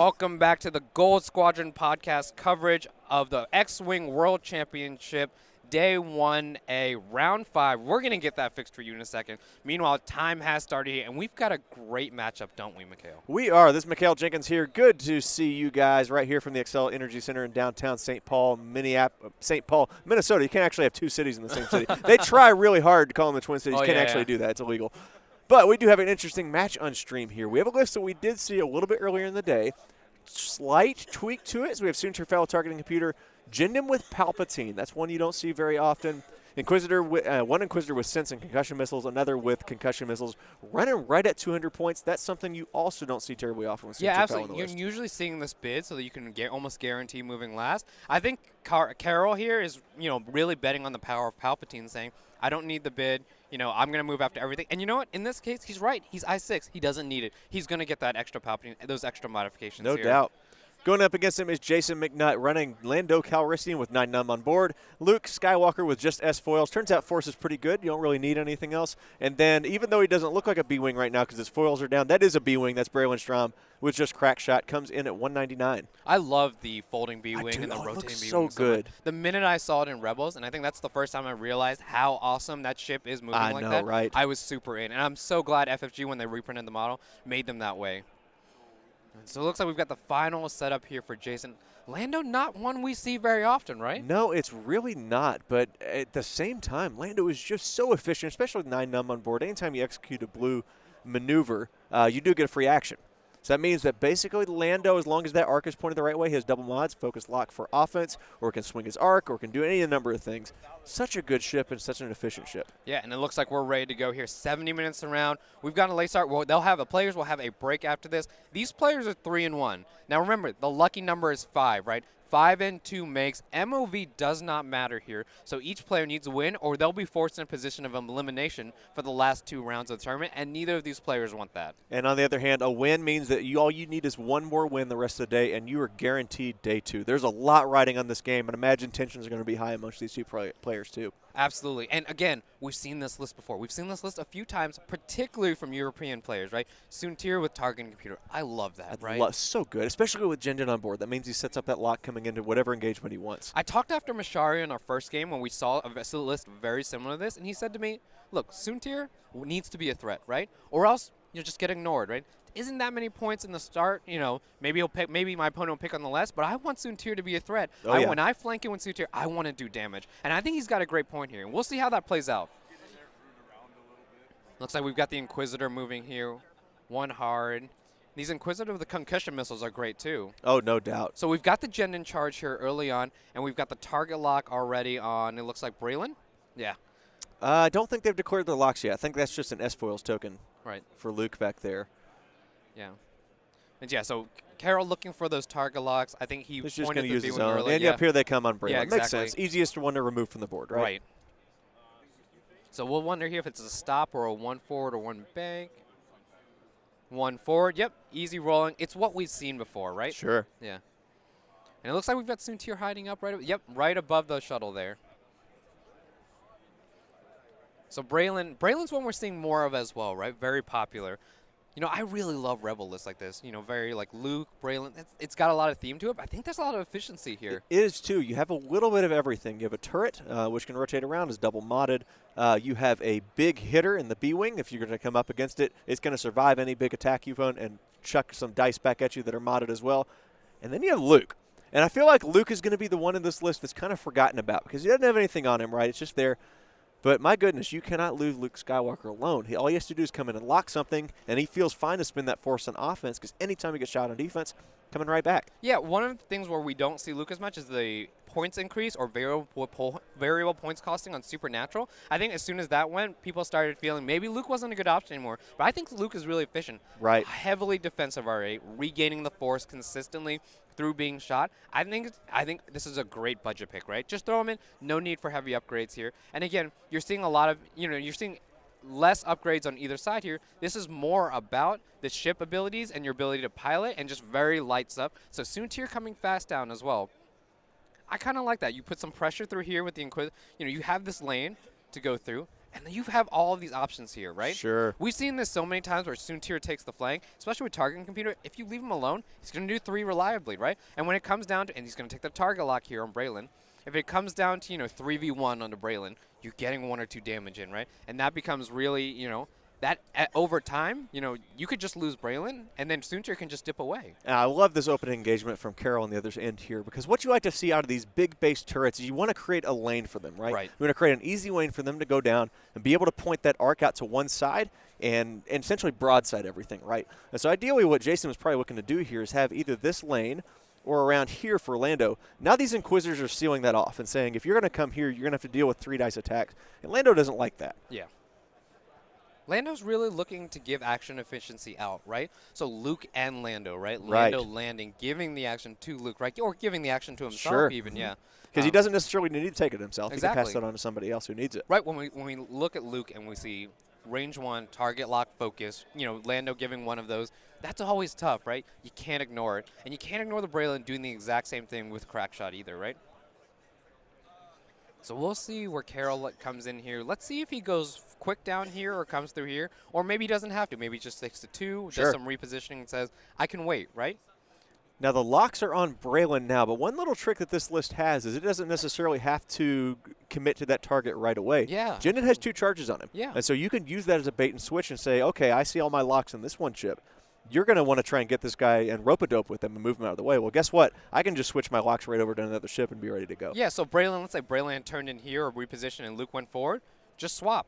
Welcome back to the Gold Squadron podcast coverage of the X-Wing World Championship, Day 1A, Round 5. We're going to get that fixed for you in a second. Meanwhile, time has started here, and we've got a great matchup, don't we, Mikhail? We are. This is Mikhail Jenkins here. Good to see you guys right here from the Excel Energy Center in downtown St. Paul, Minnesota. You can't actually have two cities in the same city. They try really hard to call them the Twin Cities. You can't actually do that. It's illegal. But we do have an interesting match on stream here. We have a list that we did see a little bit earlier in the day. Slight tweak to it. So we have Soontir Fellow Targeting Computer, Jindam with Palpatine. That's one you don't see very often. Inquisitor, one Inquisitor with Sense and Concussion Missiles, another with Concussion Missiles, running right at 200 points. That's something you also don't see terribly often with Soontir Fellow on the list. You're usually seeing this bid so that you can almost guarantee moving last. I think Karol here is, really betting on the power of Palpatine, saying, I don't need the bid. I'm going to move after everything. And you know what? In this case, he's right. He's I-6. He doesn't need it. He's going to get that extra Palpatine, those extra modifications No doubt. Going up against him is Jason McNutt running Lando Calrissian with 9 Num on board. Luke Skywalker with just S foils. Turns out Force is pretty good. You don't really need anything else. And then even though he doesn't look like a B-Wing right now because his foils are down, that is a B-Wing. That's Braylon Strom with just Crack Shot. Comes in at 199. I love the folding B-Wing and the rotating B-Wing. So good. The minute I saw it in Rebels, and I think that's the first time I realized how awesome that ship is moving like that. Right? I was super in. And I'm so glad FFG, when they reprinted the model, made them that way. So it looks like we've got the final setup here for Jason. Lando, not one we see very often, right? No, it's really not. But at the same time, Lando is just so efficient, especially with 9 Num on board. Anytime you execute a blue maneuver, you do get a free action. So that means that basically Lando, as long as that arc is pointed the right way, he has double mods, focus lock for offense, or can swing his arc, or can do any number of things. Such a good ship and such an efficient ship. Yeah, and it looks like we're ready to go here. 70 minutes around. We've got a late start. Well, the players will have a break after this. These players are 3-1. Now remember, the lucky number is 5, right? 5 and 2 makes. MOV does not matter here. So each player needs a win, or they'll be forced in a position of elimination for the last 2 rounds of the tournament, and neither of these players want that. And on the other hand, a win means that all you need is one more win the rest of the day, and you are guaranteed day 2. There's a lot riding on this game, and imagine tensions are going to be high amongst these two players too. Absolutely. And again, we've seen this list before. We've seen this list a few times, particularly from European players, right? Soontir with Targeting Computer. I love that, right? So good, especially with Jindin on board. That means he sets up that lock coming into whatever engagement he wants. I talked after Mashari in our first game when we saw a list very similar to this, and he said to me, look, Soontir needs to be a threat, right? Or else you'll just get ignored, right? Isn't that many points in the start? Maybe my opponent will pick on the less, but I want Soontir to be a threat. When I flank in with Soontir, I want to do damage. And I think he's got a great point here. And we'll see how that plays out. Looks like we've got the Inquisitor moving here. One hard. These Inquisitor with the concussion missiles are great too. Oh, no doubt. So we've got the Gen in charge here early on, and we've got the target lock already on, it looks like Braylon? Yeah. I don't think they've declared their locks yet. I think that's just an S-Foils token for Luke back there. Yeah. And yeah, so Karol looking for those target locks. I think he just pointed to the use his B-Wing own. early. And up here they come on Braylon. Yeah, exactly. Makes sense. Easiest one to remove from the board, right? Right. So we'll wonder here if it's a stop or a 1 forward or 1 bank. 1 forward. Yep. Easy rolling. It's what we've seen before, right? Sure. Yeah. And it looks like we've got Soontir hiding up right above the shuttle there. So Braylon's one we're seeing more of as well, right? Very popular. I really love Rebel lists like this. Very like Luke, Braylon. It's got a lot of theme to it, but I think there's a lot of efficiency here. It is, too. You have a little bit of everything. You have a turret, which can rotate around, is double modded. You have a big hitter in the B-Wing. If you're going to come up against it, it's going to survive any big attack you've owned and chuck some dice back at you that are modded as well. And then you have Luke. And I feel like Luke is going to be the one in this list that's kind of forgotten about because he doesn't have anything on him, right? It's just there. But my goodness, you cannot lose Luke Skywalker alone. All he has to do is come in and lock something, and he feels fine to spend that force on offense because anytime he gets shot on defense, coming right back. Yeah, one of the things where we don't see Luke as much is the points increase or variable points costing on Supernatural. I think as soon as that went, people started feeling maybe Luke wasn't a good option anymore. But I think Luke is really efficient. Right. Heavily defensive RA, regaining the force consistently through being shot. I think this is a great budget pick, right? Just throw him in. No need for heavy upgrades here. And again, you're seeing a lot of, you're seeing less upgrades on either side here. This is more about the ship abilities and your ability to pilot and just very lights up. So Soontir coming fast down as well. I kind of like that. You put some pressure through here with the Inquisitor. You have this lane to go through. And then you have all of these options here, right? Sure. We've seen this so many times where Soontir takes the flank, especially with targeting computer. If you leave him alone, he's going to do 3 reliably, right? And when it comes down to, and he's going to take the target lock here on Braylon. If it comes down to, 3v1 onto Braylon, you're getting 1 or 2 damage in, right? And that becomes really, that over time, you could just lose Braylon, and then Soontir can just dip away. I love this opening engagement from Karol on the other end here, because what you like to see out of these big base turrets is you want to create a lane for them, right? You want to create an easy lane for them to go down and be able to point that arc out to one side and essentially broadside everything, right? And so ideally what Jason was probably looking to do here is have either this lane or around here for Lando. Now these Inquisitors are sealing that off and saying, if you're going to come here, you're going to have to deal with 3 dice attacks. And Lando doesn't like that. Yeah. Lando's really looking to give action efficiency out, right? So Luke and Lando, right? Lando landing, giving the action to Luke, right? Or giving the action to himself even, yeah. Because he doesn't necessarily need to take it himself. Exactly. He can pass it on to somebody else who needs it. Right, when we look at Luke and we see range 1, target lock focus, Lando giving one of those, that's always tough, right? You can't ignore it. And you can't ignore the Braylon doing the exact same thing with crack shot either, right? So we'll see where Karol comes in here. Let's see if he goes quick down here or comes through here. Or maybe he doesn't have to. Maybe he just sticks to 2, does some repositioning and says, I can wait, right? Now the locks are on Braylon now, but one little trick that this list has is it doesn't necessarily have to commit to that target right away. Yeah. Jindin has 2 charges on him. Yeah. And so you can use that as a bait and switch and say, okay, I see all my locks in this one chip. You're going to want to try and get this guy and rope-a-dope with him and move him out of the way. Well, guess what? I can just switch my locks right over to another ship and be ready to go. Yeah, so Braylon, let's say Braylon turned in here or repositioned and Luke went forward, just swap.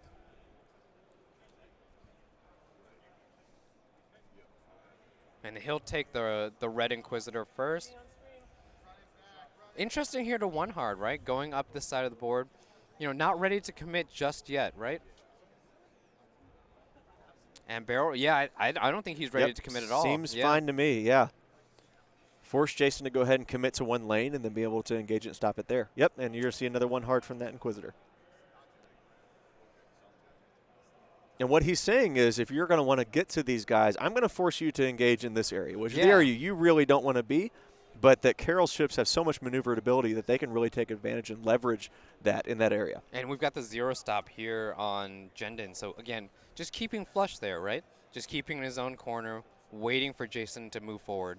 And he'll take the Red Inquisitor first. Interesting here to one hard, right? Going up this side of the board. Not ready to commit just yet, right? And Barrel, yeah, I don't think he's ready to commit at all. Seems fine to me, yeah. Force Jason to go ahead and commit to one lane and then be able to engage it and stop it there. Yep, and you're going to see another one hard from that Inquisitor. And what he's saying is if you're going to want to get to these guys, I'm going to force you to engage in this area, which is the area you really don't want to be, but that Karol's ships have so much maneuverability that they can really take advantage and leverage that in that area. And we've got the 0 stop here on Jindin. So, again, just keeping flush there, right? Just keeping in his own corner, waiting for Jason to move forward.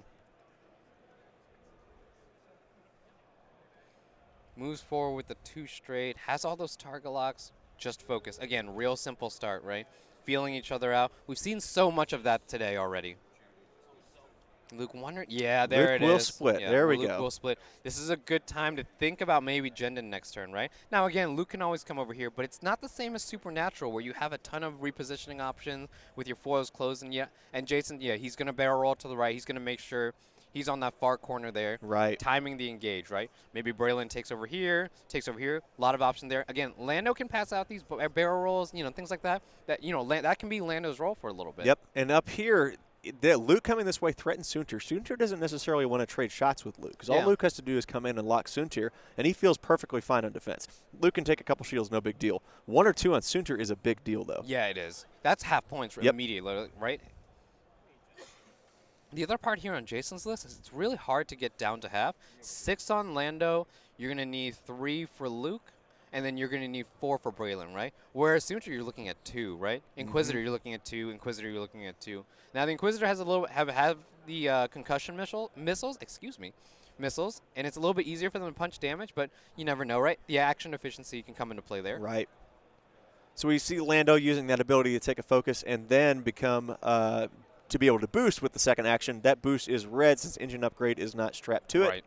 Moves forward with the 2 straight, has all those target locks, just focus. Again, real simple start, right? Feeling each other out. We've seen so much of that today already. Luke wondered, yeah, there Luke it will is. split. Yeah, there we Luke go. will split. This is a good time to think about maybe Jindin next turn, right? Now, again, Luke can always come over here, but it's not the same as Supernatural where you have a ton of repositioning options with your foils closed. And Jason, he's going to barrel roll to the right. He's going to make sure he's on that far corner there. Right. Timing the engage, right? Maybe Braylon takes over here. A lot of option there. Again, Lando can pass out these barrel rolls, things like that. That can be Lando's role for a little bit. Yep, and up here, Luke coming this way threatens Soontir. Soontir doesn't necessarily want to trade shots with Luke because all Luke has to do is come in and lock Soontir, and he feels perfectly fine on defense. Luke can take a couple shields, no big deal. 1 or 2 on Soontir is a big deal, though. Yeah, it is. That's half points immediately, right? The other part here on Jason's list is it's really hard to get down to half. 6 on Lando, you're going to need 3 for Luke, and then you're going to need 4 for Braylon, right? Whereas Soontir, you're looking at 2, right? Inquisitor, you're looking at 2. Inquisitor, you're looking at 2. Now, the Inquisitor has a little have the concussion missiles, and it's a little bit easier for them to punch damage, but you never know, right? The action efficiency can come into play there. Right. So we see Lando using that ability to take a focus and then become to be able to boost with the second action. That boost is red since engine upgrade is not strapped to it. Right.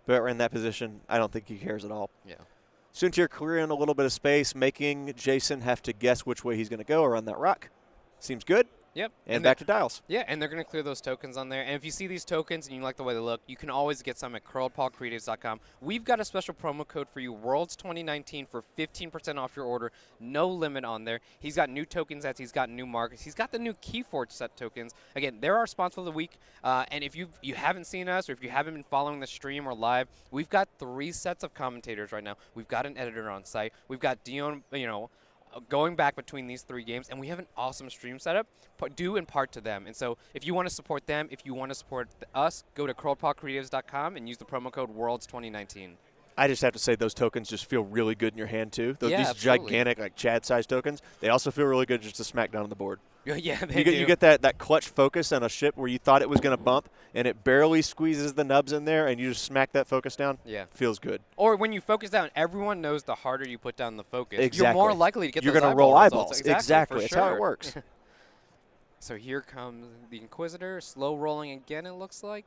But in that position, I don't think he cares at all. Yeah. Soontir clearing a little bit of space, making Jason have to guess which way he's going to go around that rock. Seems good. Yep. And back to dials. Yeah, and they're going to clear those tokens on there. And if you see these tokens and you like the way they look, you can always get some at KarolPaulCreatives.com. We've got a special promo code for you, Worlds 2019, for 15% off your order. No limit on there. He's got new token sets. He's got new markets. He's got the new Keyforge set tokens. Again, they're our sponsor of the week. And if you haven't seen us or if you haven't been following the stream or live, we've got 3 sets of commentators right now. We've got an editor on site. We've got Dion, going back between these 3 games, and we have an awesome stream setup due in part to them. And so if you want to support them, if you want to support us, go to KarolPaulCreatives.com and use the promo code Worlds2019. I just have to say those tokens just feel really good in your hand, too. Yeah, These absolutely. gigantic, like Chad-sized tokens, they also feel really good just to smack down on the board. Yeah, they do. You get that clutch focus on a ship where you thought it was going to bump, and it barely squeezes the nubs in there, and you just smack that focus down. Yeah. Feels good. Or when you focus down, everyone knows the harder you put down the focus, Exactly. you're more likely to get You're those gonna roll results. eyeballs. Exactly. For That's sure. how it works. So here comes the Inquisitor, slow rolling again, it looks like.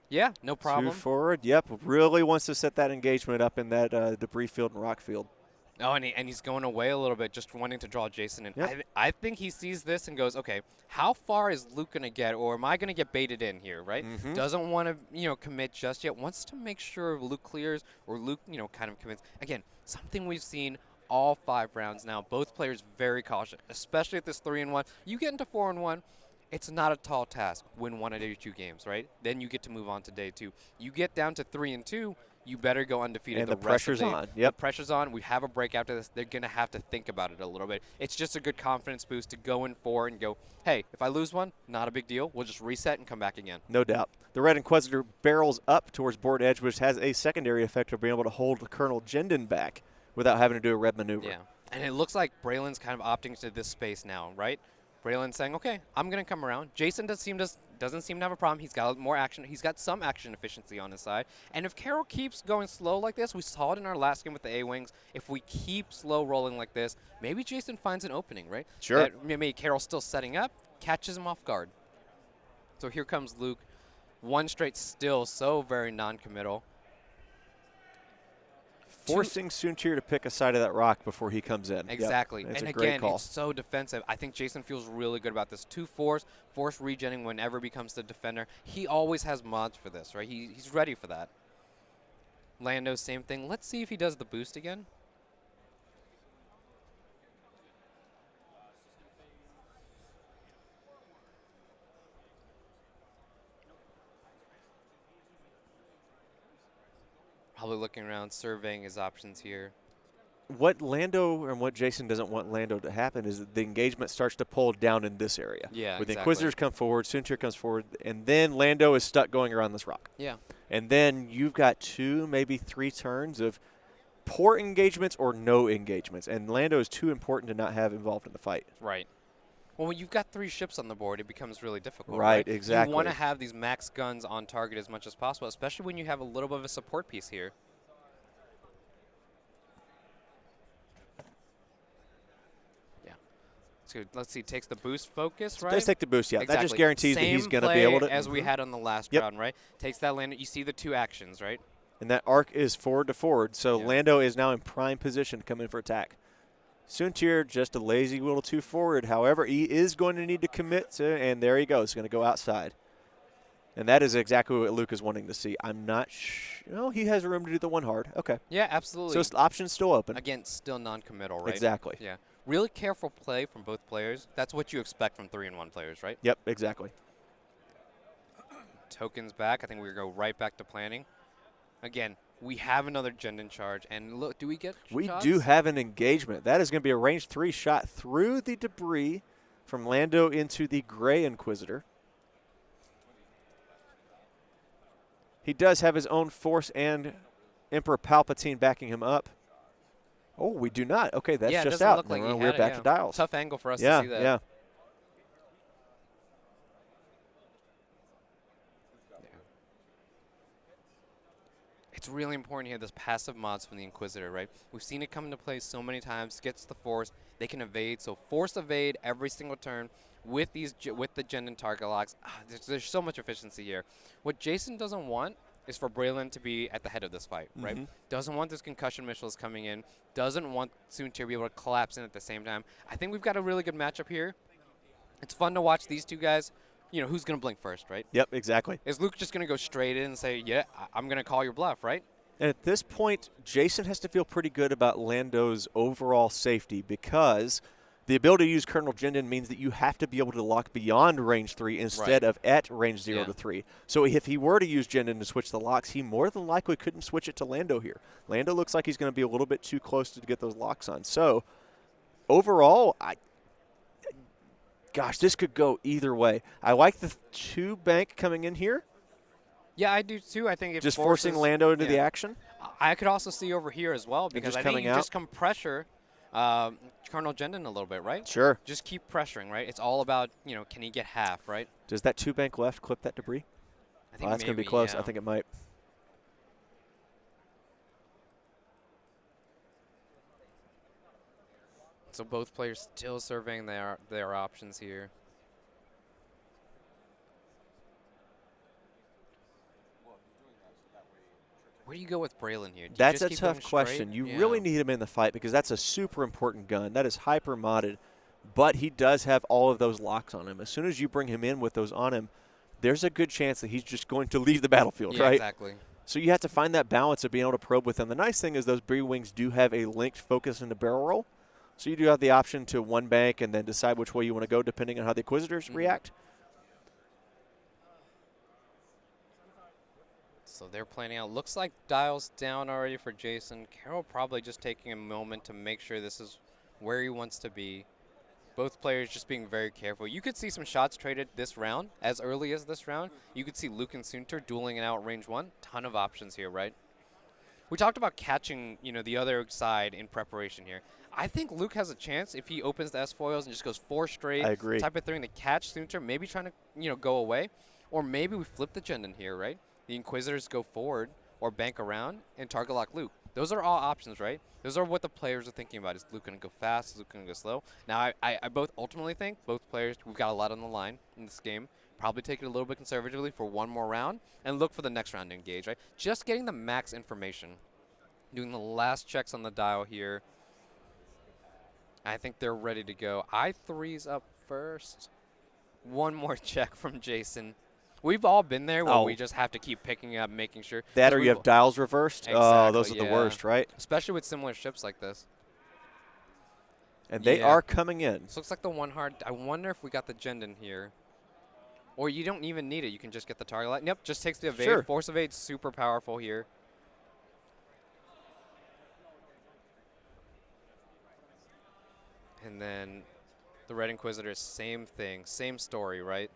Yeah, no problem. 2 forward. Yep. Really wants to set that engagement up in that debris field and rock field. Oh, and he's going away a little bit, just wanting to draw Jason in. Yep. I think he sees this and goes, okay, how far is Luke going to get, or am I going to get baited in here, right? Mm-hmm. Doesn't want to, commit just yet. Wants to make sure Luke clears, or Luke, kind of commits. Again, something we've seen all 5 rounds now. Both players very cautious, especially at this 3-1. You get into 4-1. It's not a tall task. Win 1 of your 2 games, right? Then you get to move on to day 2. You get down to 3-2. You better go undefeated. And the pressure's on. Yep. The pressure's on. We have a break after this. They're going to have to think about it a little bit. It's just a good confidence boost to go in 4 and go, hey, if I lose one, not a big deal. We'll just reset and come back again. No doubt. The Red Inquisitor barrels up towards board edge, which has a secondary effect of being able to hold Colonel Jindin back without having to do a red maneuver. Yeah. And it looks like Braylon's kind of opting to this space now, right? Braylon's saying, okay, I'm going to come around. Jason doesn't seem to have a problem. He's got more action. He's got some action efficiency on his side. And if Karol keeps going slow like this, we saw it in our last game with the A-Wings. If we keep slow rolling like this, maybe Jason finds an opening, right? Sure. That maybe Karol's still setting up, catches him off guard. So here comes Luke. 1 straight still, so very non-committal. Forcing Soontir to pick a side of that rock before he comes in. Exactly. Yep. That's and a great again, call. it's so defensive. I think Jason feels really good about this. 2 force regenning whenever he becomes the defender. He always has mods for this, right? He's ready for that. Lando, same thing. Let's see if he does the boost again. Probably looking around, surveying his options here. What Lando and what Jason doesn't want Lando to happen is that the engagement starts to pull down in this area. Yeah, With the exactly. Inquisitors come forward, Soontir comes forward, and then Lando is stuck going around this rock. Yeah. And then you've got 2, maybe 3 turns of poor engagements or no engagements. And Lando is too important to not have involved in the fight. Right. Well, when you've got 3 ships on the board, it becomes really difficult. Right, exactly. You want to have these max guns on target as much as possible, especially when you have a little bit of a support piece here. Yeah. So let's see, takes the boost focus, right? Does take the boost, yeah. Exactly. That just guarantees that he's going to be Same able to. play as we had on the last Yep. round, right? Takes that land. You see the 2 actions, right? And that arc is forward to forward, so Yeah. Lando is now in prime position to come in for attack. Soontir just a lazy little 2 forward. However, he is going to need to commit to, and there he goes. He's going to go outside. And that is exactly what Luke is wanting to see. I'm not no, he has room to do the 1 hard. Okay. Yeah, absolutely. So his option's still open. Again, still non-committal, right? Exactly. Yeah. Really careful play from both players. That's what you expect from 3-1 players, right? Yep, exactly. Tokens back. I think we go right back to planning. Again, we have another Jindin charge. And look, do we get We shots? do have an engagement. That is going to be a range 3 shot through the debris from Lando into the Gray Inquisitor. He does have his own force and Emperor Palpatine backing him up. Oh, we do not. Okay, that's yeah, it just doesn't out. look like he We're had it, back yeah. to dials. Tough angle for us yeah, to see that. Yeah. It's really important here, this passive mods from the Inquisitor, right? We've seen it come into play so many times. Gets the force, they can evade. So force evade every single turn with the Jindin target locks. There's so much efficiency here. What Jason doesn't want is for Braylon to be at the head of this fight, right? Doesn't want this concussion missiles coming in. Doesn't want Soontir to be able to collapse in at the same time. I think we've got a really good matchup here. It's fun to watch these 2 guys. You know, who's going to blink first, right? Yep, exactly. Is Luke just going to go straight in and say, yeah, I'm going to call your bluff, right? And at this point, Jason has to feel pretty good about Lando's overall safety because the ability to use Colonel Jindin means that you have to be able to lock beyond range 3 instead of at range 0 to 3. So if he were to use Jindin to switch the locks, he more than likely couldn't switch it to Lando here. Lando looks like he's going to be a little bit too close to get those locks on. So overall, gosh, this could go either way. I like the 2 bank coming in here. Yeah, I do too. I think it just forcing Lando into the action. I could also see over here as well, because I think you out? just come pressure Colonel Jendon a little bit, right? Sure. Just keep pressuring, right? It's all about, can he get half, right? Does that 2-bank left clip that debris? I think that's going to be close. I think it might. So both players still surveying their options here. Where do you go with Braylon here? That's a tough question. You really need him in the fight because that's a super important gun. That is hyper modded, but he does have all of those locks on him. As soon as you bring him in with those on him, there's a good chance that he's just going to leave the battlefield, right? Exactly. So you have to find that balance of being able to probe with them. The nice thing is those B-Wings do have a linked focus into barrel roll. So you do have the option to 1-bank and then decide which way you want to go depending on how the Inquisitors react. So they're planning out. Looks like dials down already for Jason. Karol probably just taking a moment to make sure this is where he wants to be. Both players just being very careful. You could see some shots traded this round, as early as this round. You could see Luke and Sunter dueling it out at range 1. Ton of options here, right? We talked about catching, the other side in preparation here. I think Luke has a chance if he opens the S-foils and just goes 4 straight. I agree. Type of thing to catch Sunter, maybe trying to, go away. Or maybe we flip the Jendon here, right? The Inquisitors go forward or bank around and target lock Luke. Those are all options, right? Those are what the players are thinking about. Is Luke going to go fast? Is Luke going to go slow? Now, I both ultimately think both players, we've got a lot on the line in this game. Probably take it a little bit conservatively for one more round and look for the next round to engage, right? Just getting the max information. Doing the last checks on the dial here. I think they're ready to go. I3's up first. One more check from Jason. We've all been there where we just have to keep picking up, making sure. That or you have dials reversed. Exactly, oh, those are the worst, right? Especially with similar ships like this. And they are coming in. This looks like the one hard. I wonder if we got the Jendon here. Or you don't even need it. You can just get the target light. Yep, just takes the evade. Sure. Force evade, super powerful here. And then the Red Inquisitors, same thing. Same story, right?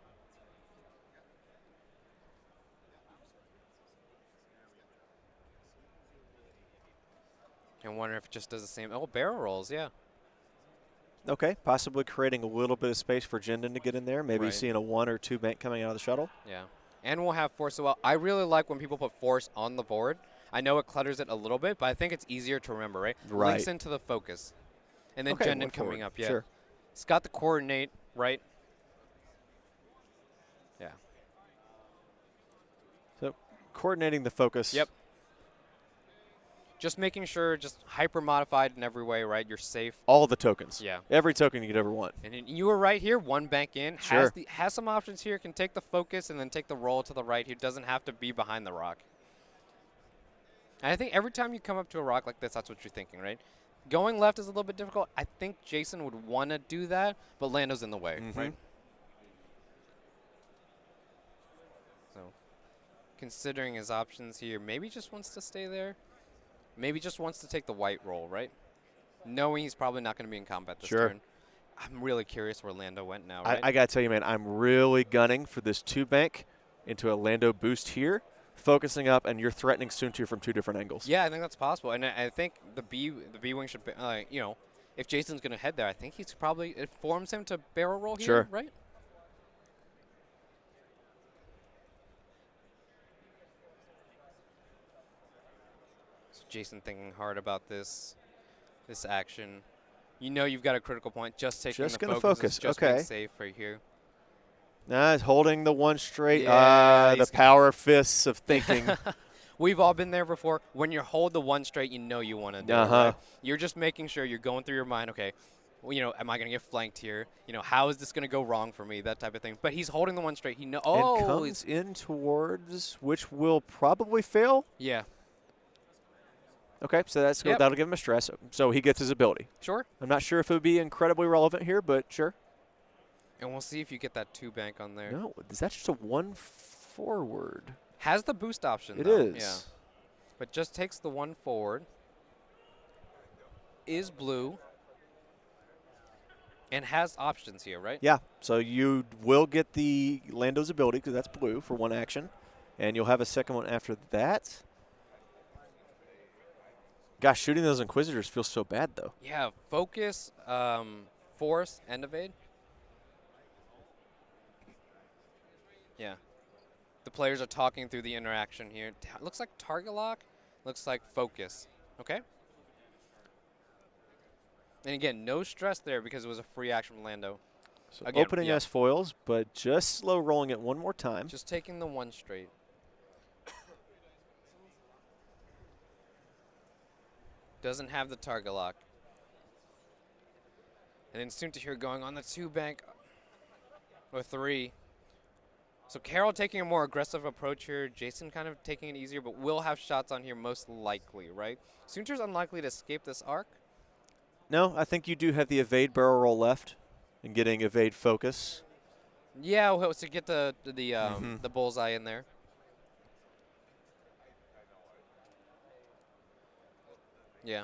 I wonder if it just does the same. Oh, barrel rolls, yeah. Okay, possibly creating a little bit of space for Jendon to get in there. Maybe seeing a 1 or 2 bank coming out of the shuttle. Yeah, and we'll have force. Well, I really like when people put force on the board. I know it clutters it a little bit, but I think it's easier to remember, right? Right. Links into the focus. And then Jendon coming up, yeah. Sure. It's got the coordinate, right? Yeah. So coordinating the focus. Yep. Just making sure, just hyper modified in every way, right? You're safe. All the tokens. Yeah. Every token you could ever want. And you were right here, 1 bank in. Sure. Has some options here, can take the focus and then take the roll to the right. He doesn't have to be behind the rock. And I think every time you come up to a rock like this, that's what you're thinking, right? Going left is a little bit difficult. I think Jason would want to do that, but Lando's in the way, right? So, considering his options here, maybe just wants to stay there. Maybe just wants to take the white roll, right? Knowing he's probably not going to be in combat this turn. I'm really curious where Lando went now, right? I got to tell you, man, I'm really gunning for this 2-bank into a Lando boost here. Focusing up, and you're threatening Suntu from 2 different angles. Yeah, I think that's possible, and I think the B-wing should, if Jason's going to head there, I think he's probably it forms him to barrel roll here, right? So Jason thinking hard about this action. You know you've got a critical point. Just taking the focus. Just being safe right here. He's holding the 1 straight. The power fists of thinking. We've all been there before. When you hold the 1 straight, you know you want to do it. Right? You're just making sure you're going through your mind, okay, well, am I going to get flanked here? How is this going to go wrong for me? That type of thing. But he's holding the 1 straight. And comes in towards, which will probably fail. Yeah. Okay, so that'll give him a stress. So he gets his ability. Sure. I'm not sure if it would be incredibly relevant here, but sure. And we'll see if you get that 2 bank on there. No, is that just a 1 forward? Has the boost option, It though. is. Yeah. But just takes the 1 forward. Is blue. And has options here, right? Yeah, so you will get the Lando's ability because that's blue for 1 action. And you'll have a second one after that. Gosh, shooting those Inquisitors feels so bad, though. Yeah, focus, force, and evade. Yeah. The players are talking through the interaction here. Looks like target lock. Looks like focus. Okay. And again, no stress there because it was a free action from Lando. So Again, opening yeah. as foils, but just slow rolling it one more time. Just taking the one straight. Doesn't have the target lock. And then soon to hear going on the 2 bank or 3. So Karol taking a more aggressive approach here. Jason kind of taking it easier, but will have shots on here most likely, right? Soontir's unlikely to escape this arc. No, I think you do have the evade barrel roll left and getting evade focus. Yeah, well, to get the bullseye in there. Yeah.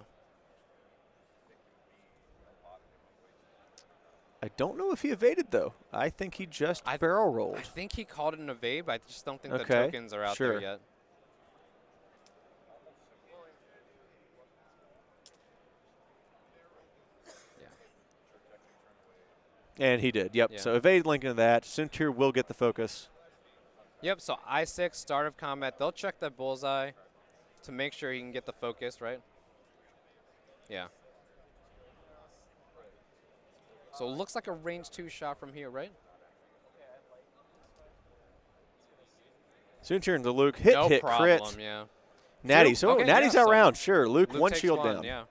I don't know if he evaded, though. I think he just barrel rolled. I think he called it an evade, but I just don't think the Okay, tokens are out sure. there yet. And he did, yep. Yeah. So evade linking to that. Soontir will get the focus. Yep, so I6, start of combat. They'll check that bullseye to make sure he can get the focus, right? Yeah. So it looks like a range 2 shot from here, right? Soontir into Luke. Hit, no hit, problem, crit. Yeah. Natty. So okay, Natty's yeah, out so round. Sure. Luke one takes shield one, down. Yeah.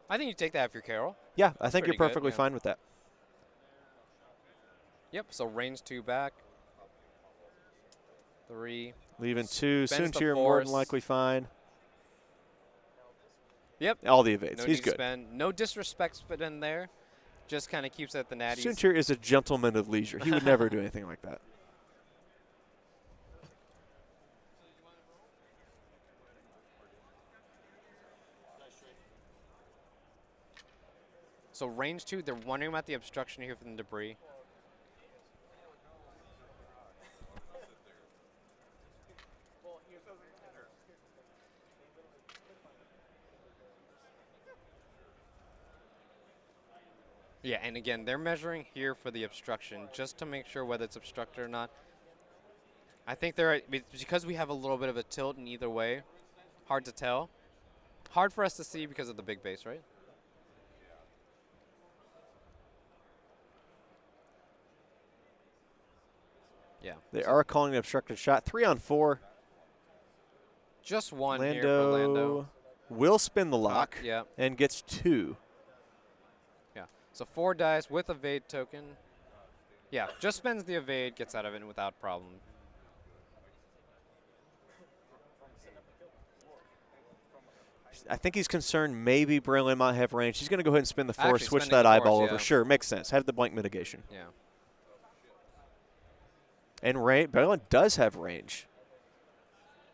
I think you take that if you're Karol. Yeah, I think you're pretty good, perfectly yeah. fine with that. Yep, so range 2 back. 3. Leaving 2. Spends the Soontir more than force. likely fine. Yep. All the evades. No He's need to good. spend. No disrespect spent in there. Just kind of keeps it at the natties. Soontir is a gentleman of leisure. He would never do anything like that. So range 2, they're wondering about the obstruction here from the debris. Yeah, and again, they're measuring here for the obstruction just to make sure whether it's obstructed or not. I think they're, because we have a little bit of a tilt in either way, hard to tell. Hard for us to see because of the big base, right? Yeah. They are calling an obstructed shot. 3 on 4. Just one here for Lando. Will spin the lock Yeah. and gets 2. Yeah. So 4 dice with evade token. Yeah, just spends the evade, gets out of it without problem. I think he's concerned maybe Braylon might have range. He's going to go ahead and spin the force, Actually, switch spending that the eyeball force, over. yeah. Sure, makes sense. Have the blank mitigation. Yeah. And Braylon does have range.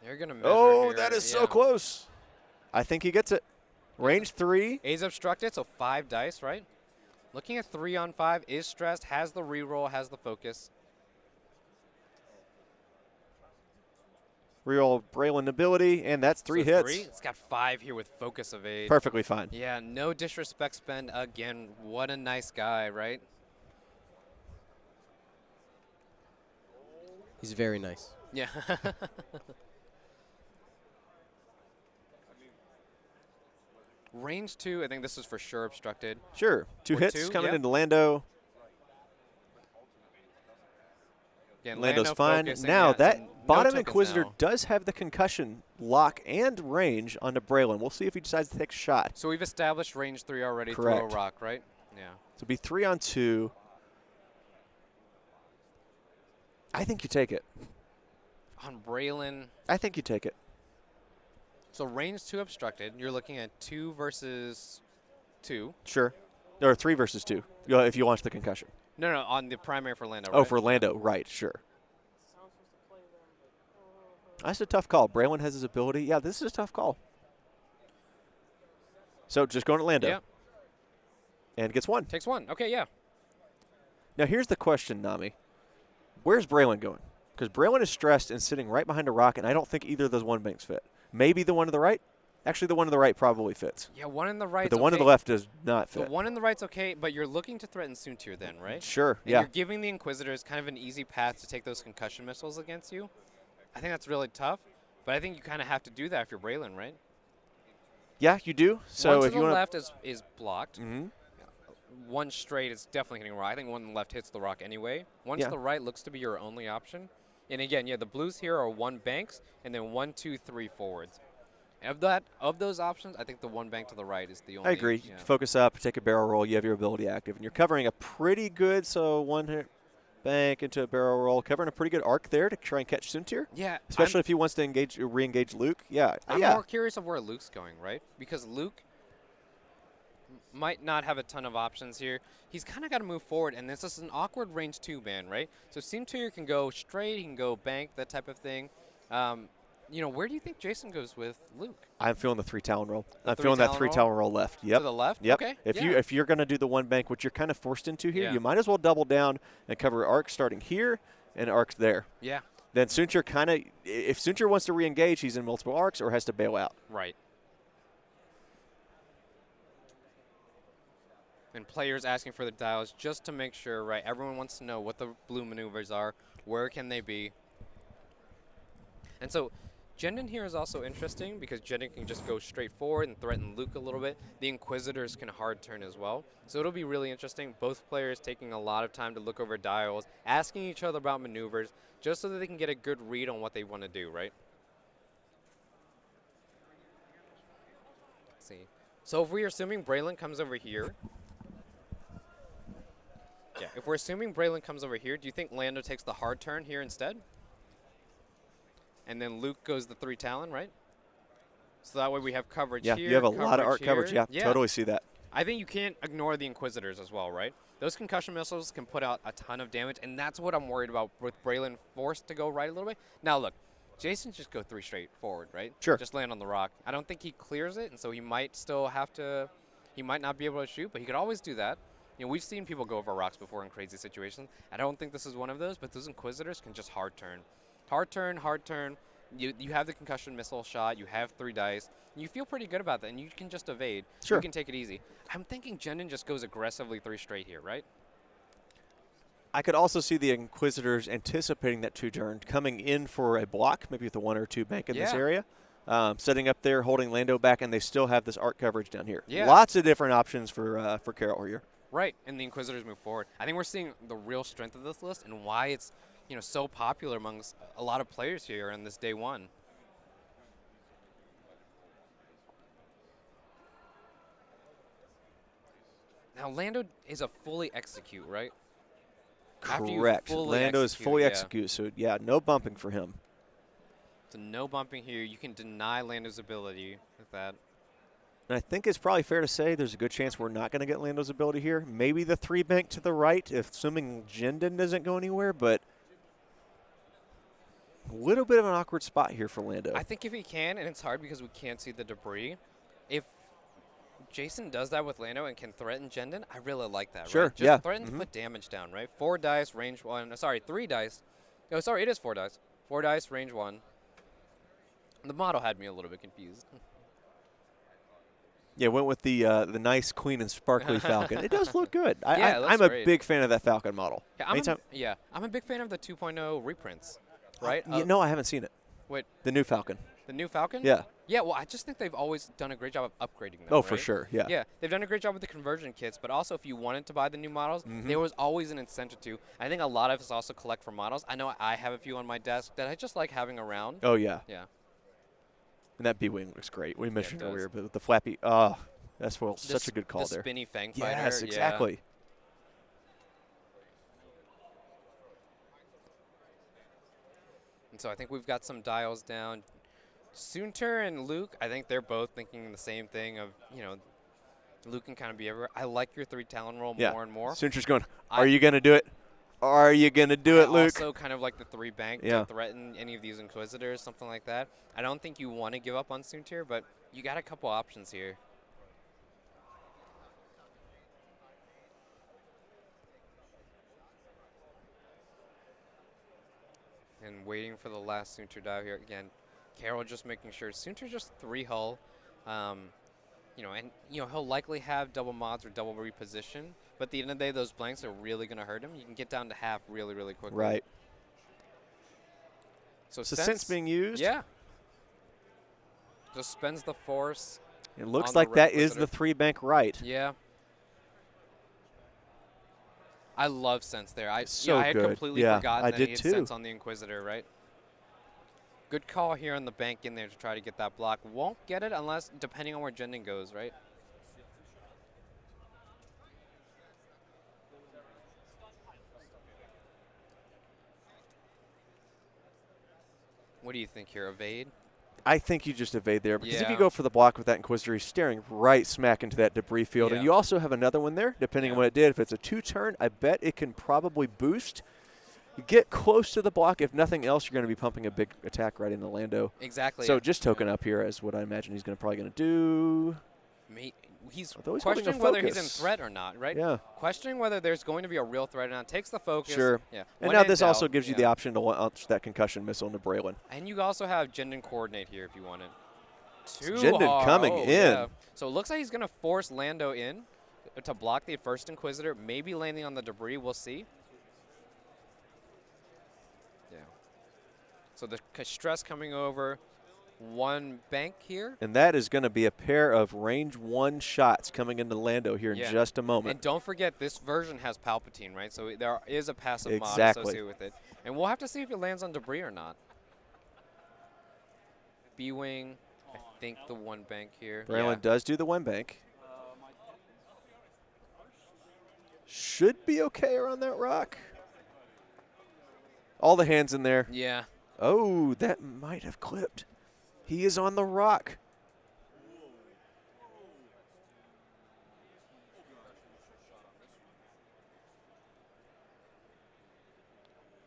They're going to measure Oh, here. that is so Yeah. close. I think he gets it. Range 3. A's obstructed, so 5 dice, right? Looking at 3 on 5, is stressed, has the reroll, has the focus. Real Braylon ability, and that's 3 So hits. 3, it's got 5 here with focus evade. Perfectly fine. Yeah, no disrespect spend. Again, what a nice guy, right? He's very nice. Yeah. Range 2, I think this is for sure obstructed. Sure. 2 Or hits 2, coming yep. into Lando. Again, Lando's Lando fine. focusing, Now, yeah, that and no bottom tokens Inquisitor now. does have the concussion lock and range onto Braylon. We'll see if he decides to take a shot. So we've established range 3 already, Correct. throw a rock, right? Yeah. So it'll be 3 on 2. I think you take it. On Braylon, I think you take it. so range 2 obstructed. You're looking at 2 versus 2. Sure. Or 3 versus 2 if you launch the concussion. No, on the primary for Lando, Oh, right? for Lando. Right, sure. That's a tough call. Braylon has his ability. Yeah, this is a tough call. So just going to Lando. Yeah. And gets 1. Takes 1. Okay, yeah. Now here's the question, Nami. Where's Braylon going? Because Braylon is stressed and sitting right behind a rock, and I don't think either of those 1 banks fit. Maybe the one to the right. Actually, the one to the right probably fits. Yeah, one in the right. But the one to the left does not fit. The one in the right's okay, but you're looking to threaten Soontir then, right? Sure, and yeah. You're giving the Inquisitors kind of an easy path to take those concussion missiles against you. I think that's really tough, but I think you kind of have to do that if you're Braylon, right? Yeah, you do. So one if to you the want left is blocked. Mm-hmm. One straight is definitely hitting rock. I think one on the left hits the rock anyway. One Yeah. to the right looks to be your only option. And again, yeah, the blues here are 1 banks and then 1, 2, 3 forwards. Of those options, I think the 1 bank to the right is the only. I agree. Yeah. Focus up, take a barrel roll. You have your ability active, and you're covering a pretty good. So 1 hit bank into a barrel roll, covering a pretty good arc there to try and catch Soontir. Yeah. Especially if he wants to re-engage Luke. Yeah. I'm yeah. more curious of where Luke's going, right? Because Luke might not have a ton of options here. He's kind of got to move forward, and this is an awkward range 2 ban, right? So Soontir can go straight, he can go bank, that type of thing. Where do you think Jason goes with Luke? I'm feeling the 3 talon roll. I'm three feeling that talon 3 roll? talon roll left. Yep. To the left? Yep. Okay. If you're going to do the 1 bank, which you're kind of forced into here, Yeah. you might as well double down and cover arc starting here and arc there. Yeah. Then Soontir kind of, if Soontir wants to re-engage, he's in multiple arcs or has to bail out. Right. And players asking for the dials just to make sure, right? Everyone wants to know what the blue maneuvers are, where can they be. And so Jendon here is also interesting because Jendon can just go straight forward and threaten Luke a little bit. The Inquisitors can hard turn as well. So it'll be really interesting. Both players taking a lot of time to look over dials, asking each other about maneuvers, just so that they can get a good read on what they want to do, right? Let's see. So if we're assuming Braylon comes over here. Yeah, if we're assuming Braylon comes over here, do you think Lando takes the hard turn here instead? And then Luke goes the 3 talon, right? So that way we have coverage here. Yeah, you have a lot of arc here. coverage. Yeah, totally see that. I think you can't ignore the Inquisitors as well, right? Those concussion missiles can put out a ton of damage, and that's what I'm worried about with Braylon forced to go right a little bit. Now, look, Jason just go 3 straight forward, right? Sure. Just land on the rock. I don't think he clears it, and so he might still have to – he might not be able to shoot, but he could always do that. You know, we've seen people go over rocks before in crazy situations. I don't think this is one of those, but those Inquisitors can just hard turn. Hard turn, hard turn. You have the concussion missile shot. You have 3 dice. You feel pretty good about that, and you can just evade. Sure. You can take it easy. I'm thinking Jendon just goes aggressively 3 straight here, right? I could also see the Inquisitors anticipating that 2 turn, coming in for a block, maybe with a 1 or 2 bank in this area, setting up there, holding Lando back, and they still have this arc coverage down here. Yeah. Lots of different options for Karol here. Right, and the Inquisitors move forward. I think we're seeing the real strength of this list and why it's so popular amongst a lot of players here in this day 1. Now Lando is a fully execute, right? Correct. Lando is fully execute, so yeah, no bumping for him. So no bumping here. You can deny Lando's ability with that. And I think it's probably fair to say there's a good chance we're not going to get Lando's ability here. Maybe the 3 bank to the right, assuming Jendon doesn't go anywhere, but a little bit of an awkward spot here for Lando. I think if he can, and it's hard because we can't see the debris, if Jason does that with Lando and can threaten Jendon, I really like that, Sure, right? Just yeah. threaten to put damage down, right? 4 dice, range 1. Sorry, 3 dice. Oh, sorry, it is 4 dice. 4 dice, range 1. The model had me a little bit confused. Yeah, went with the nice Queen and Sparkly Falcon. It does look good. I'm a great. big fan of that Falcon model. Yeah, I'm a big fan of the 2.0 reprints, right? No, I haven't seen it. Wait, The new Falcon. the new Falcon? Yeah. Yeah, well, I just think they've always done a great job of upgrading them. Oh, for right? sure. Yeah. Yeah, they've done a great job with the conversion kits, but also if you wanted to buy the new models, there was always an incentive to. I think a lot of us also collect for models. I know I have a few on my desk that I just like having around. Oh, yeah. Yeah. And that B-Wing looks great. We mentioned it does. earlier, but with the flappy, that's such a good call the there. spinny Fang fighter. Yes, exactly. And so I think we've got some dials down. Soontir and Luke, I think they're both thinking the same thing of, Luke can kind of be everywhere. I like your 3 talon roll more and more. Soontir's going, are you going to do it? Are you going to do it, Luke? Also kind of like the 3 bank to threaten any of these Inquisitors, something like that. I don't think you want to give up on Soontir, but you got a couple options here. And waiting for the last Soontir dive here again. Karol just making sure. Soontir just 3 hull. You know, and he'll likely have double mods or double reposition. But at the end of the day, those blanks are really going to hurt him. You can get down to half really, really quickly. Right. So sense being used? Yeah. Just spends the force. It looks like that is the 3-bank right. Yeah. I love sense there. I had good. completely forgotten that did he had too. sense on the Inquisitor, right? Good call here on the bank in there to try to get that block. Won't get it unless, depending on where Jendon goes, right? What do you think here? Evade? I think you just evade there because if you Yeah. go for the block with that Inquisitor, he's staring right smack into that debris field. Yeah. And you also have another one there, depending on Yeah. what it did. If it's a 2-turn, I bet it can probably boost. You get close to the block. If nothing else, you're going to be pumping a big attack right into Lando. Exactly. So just token up here is what I imagine he's probably going to do. He's Although he's holding a questioning whether he's in focus. threat or not, right? Yeah. Questioning whether there's going to be a real threat or not. Takes the focus. Sure. Yeah. And When now in this also doubt, gives you the option to launch that concussion missile into Braylon. And you also have Jendon coordinate here if you wanted. Jendon coming in. Yeah. So it looks like he's going to force Lando in to block the first Inquisitor, maybe landing on the debris. We'll see. Yeah. So the stress coming over. 1 bank here. And that is going to be a pair of range 1 shots coming into Lando here in just a moment. And don't forget, this version has Palpatine, right? So there is a passive mod Exactly. associated with it. And we'll have to see if it lands on debris or not. B-Wing, I think the 1 bank here. Braylon does do the 1 bank. Should be okay around that rock. All the hands in there. Yeah. Oh, that might have clipped. He is on the rock.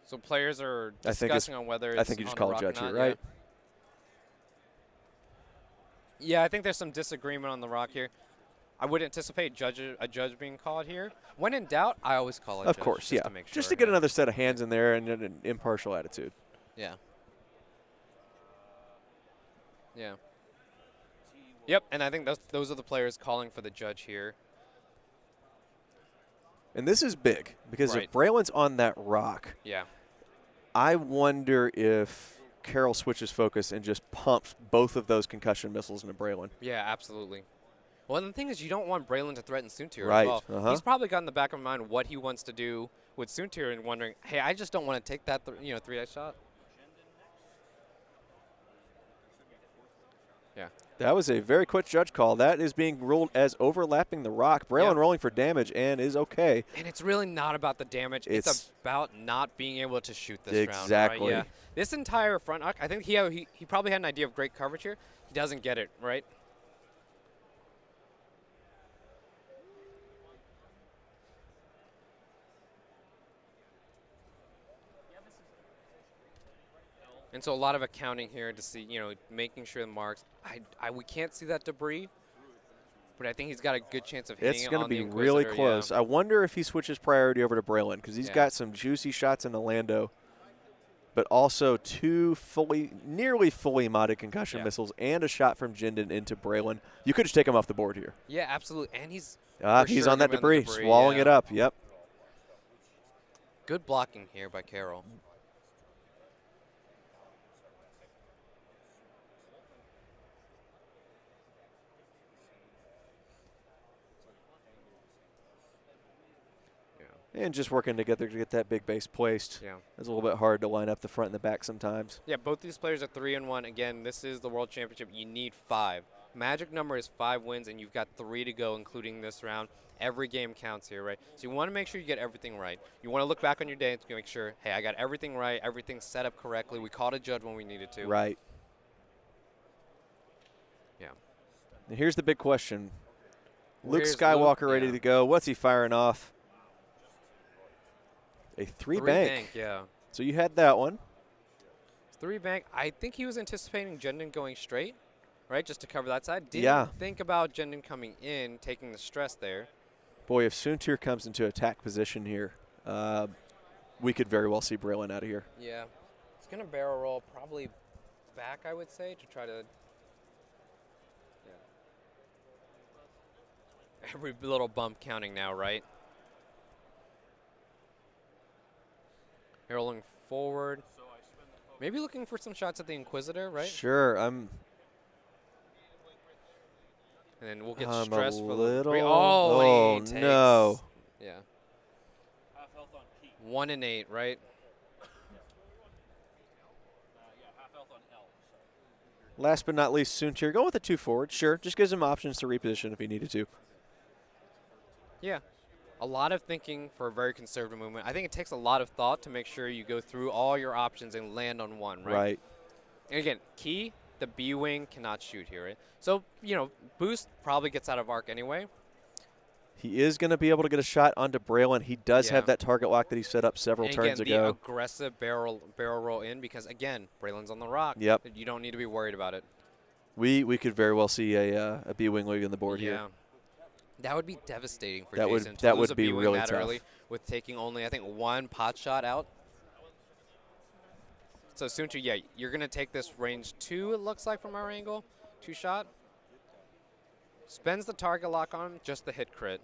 So players are discussing on whether it's I think you just on call the a rock judge or here, not, right? Yeah, I think there's some disagreement on the rock here. I would anticipate a judge being called here. When in doubt, I always call a judge. Of course, just yeah. To make sure, just to get another set of hands in there and an impartial attitude. Yeah. Yeah. Yep, and I think those are the players calling for the judge here. And this is big because if Braylon's on that rock, yeah, I wonder if Karol switches focus and just pumps both of those concussion missiles into Braylon. Yeah, absolutely. Well, and the thing is, you don't want Braylon to threaten Soontir right. as well. He's probably got in the back of mind what he wants to do with Soontir and wondering, hey, I just don't want to take that 3-eye shot. Yeah. That was a very quick judge call. That is being ruled as overlapping the rock. Braylon rolling for damage and is okay. And it's really not about the damage. It's about not being able to shoot this round. Exactly. Right? Yeah. This entire front arc, I think he probably had an idea of great coverage here. He doesn't get it, right? And so a lot of accounting here to see, making sure the marks. We can't see that debris, but I think he's got a good chance of hitting it on the Inquisitor. It's going to be really close. Yeah. I wonder if he switches priority over to Braylon because he's got some juicy shots into Lando, but also 2 nearly fully modded concussion missiles and a shot from Jendon into Braylon. You could just take him off the board here. Yeah, absolutely. And he's he's on that debris, swallowing it up. Yep. Good blocking here by Karol. And just working together to get that big base placed. Yeah. It's a little bit hard to line up the front and the back sometimes. Yeah, both these players are 3-1. Again, this is the World Championship. You need 5. Magic number is 5 wins, and you've got 3 to go, including this round. Every game counts here, right? So you want to make sure you get everything right. You want to look back on your day and make sure, hey, I got everything right, everything's set up correctly. We called a judge when we needed to. Right. Yeah. And here's the big question. Luke Skywalker ready to go. What's he firing off? A 3 bank. Yeah. So you had that one. 3 bank. I think he was anticipating Jendon going straight, right, just to cover that side. Didn't think about Jendon coming in, taking the stress there. Boy, if Soontir comes into attack position here, we could very well see Braylon out of here. Yeah. He's going to barrel roll probably back, I would say, to try to. Yeah. Every little bump counting now, right? Rolling forward. Maybe looking for some shots at the Inquisitor, right? Sure. I'm And then we'll get a stressed for the little. Oh, Oh, and he takes. no. Yeah. 1 and 8, right? Last but not least, Soontir. Going with the 2 forward. Sure. Just gives him options to reposition if he needed to. Yeah. A lot of thinking for a very conservative movement. I think it takes a lot of thought to make sure you go through all your options and land on one, right? Right. And again, key, the B-wing cannot shoot here, right? So, boost probably gets out of arc anyway. He is going to be able to get a shot onto Braylon. He does have that target lock that he set up several turns ago. The aggressive barrel roll in because, again, Braylon's on the rock. Yep. You don't need to be worried about it. We could very well see a B-wing leaving the board here. That would be devastating for that Jason. That lose would a be B-wing really that tough. Early with taking only, I think, 1 pot shot out. So, Soontir, yeah, you're going to take this range 2, it looks like, from our angle. 2 shot. Spends the target lock on him, just the hit crit.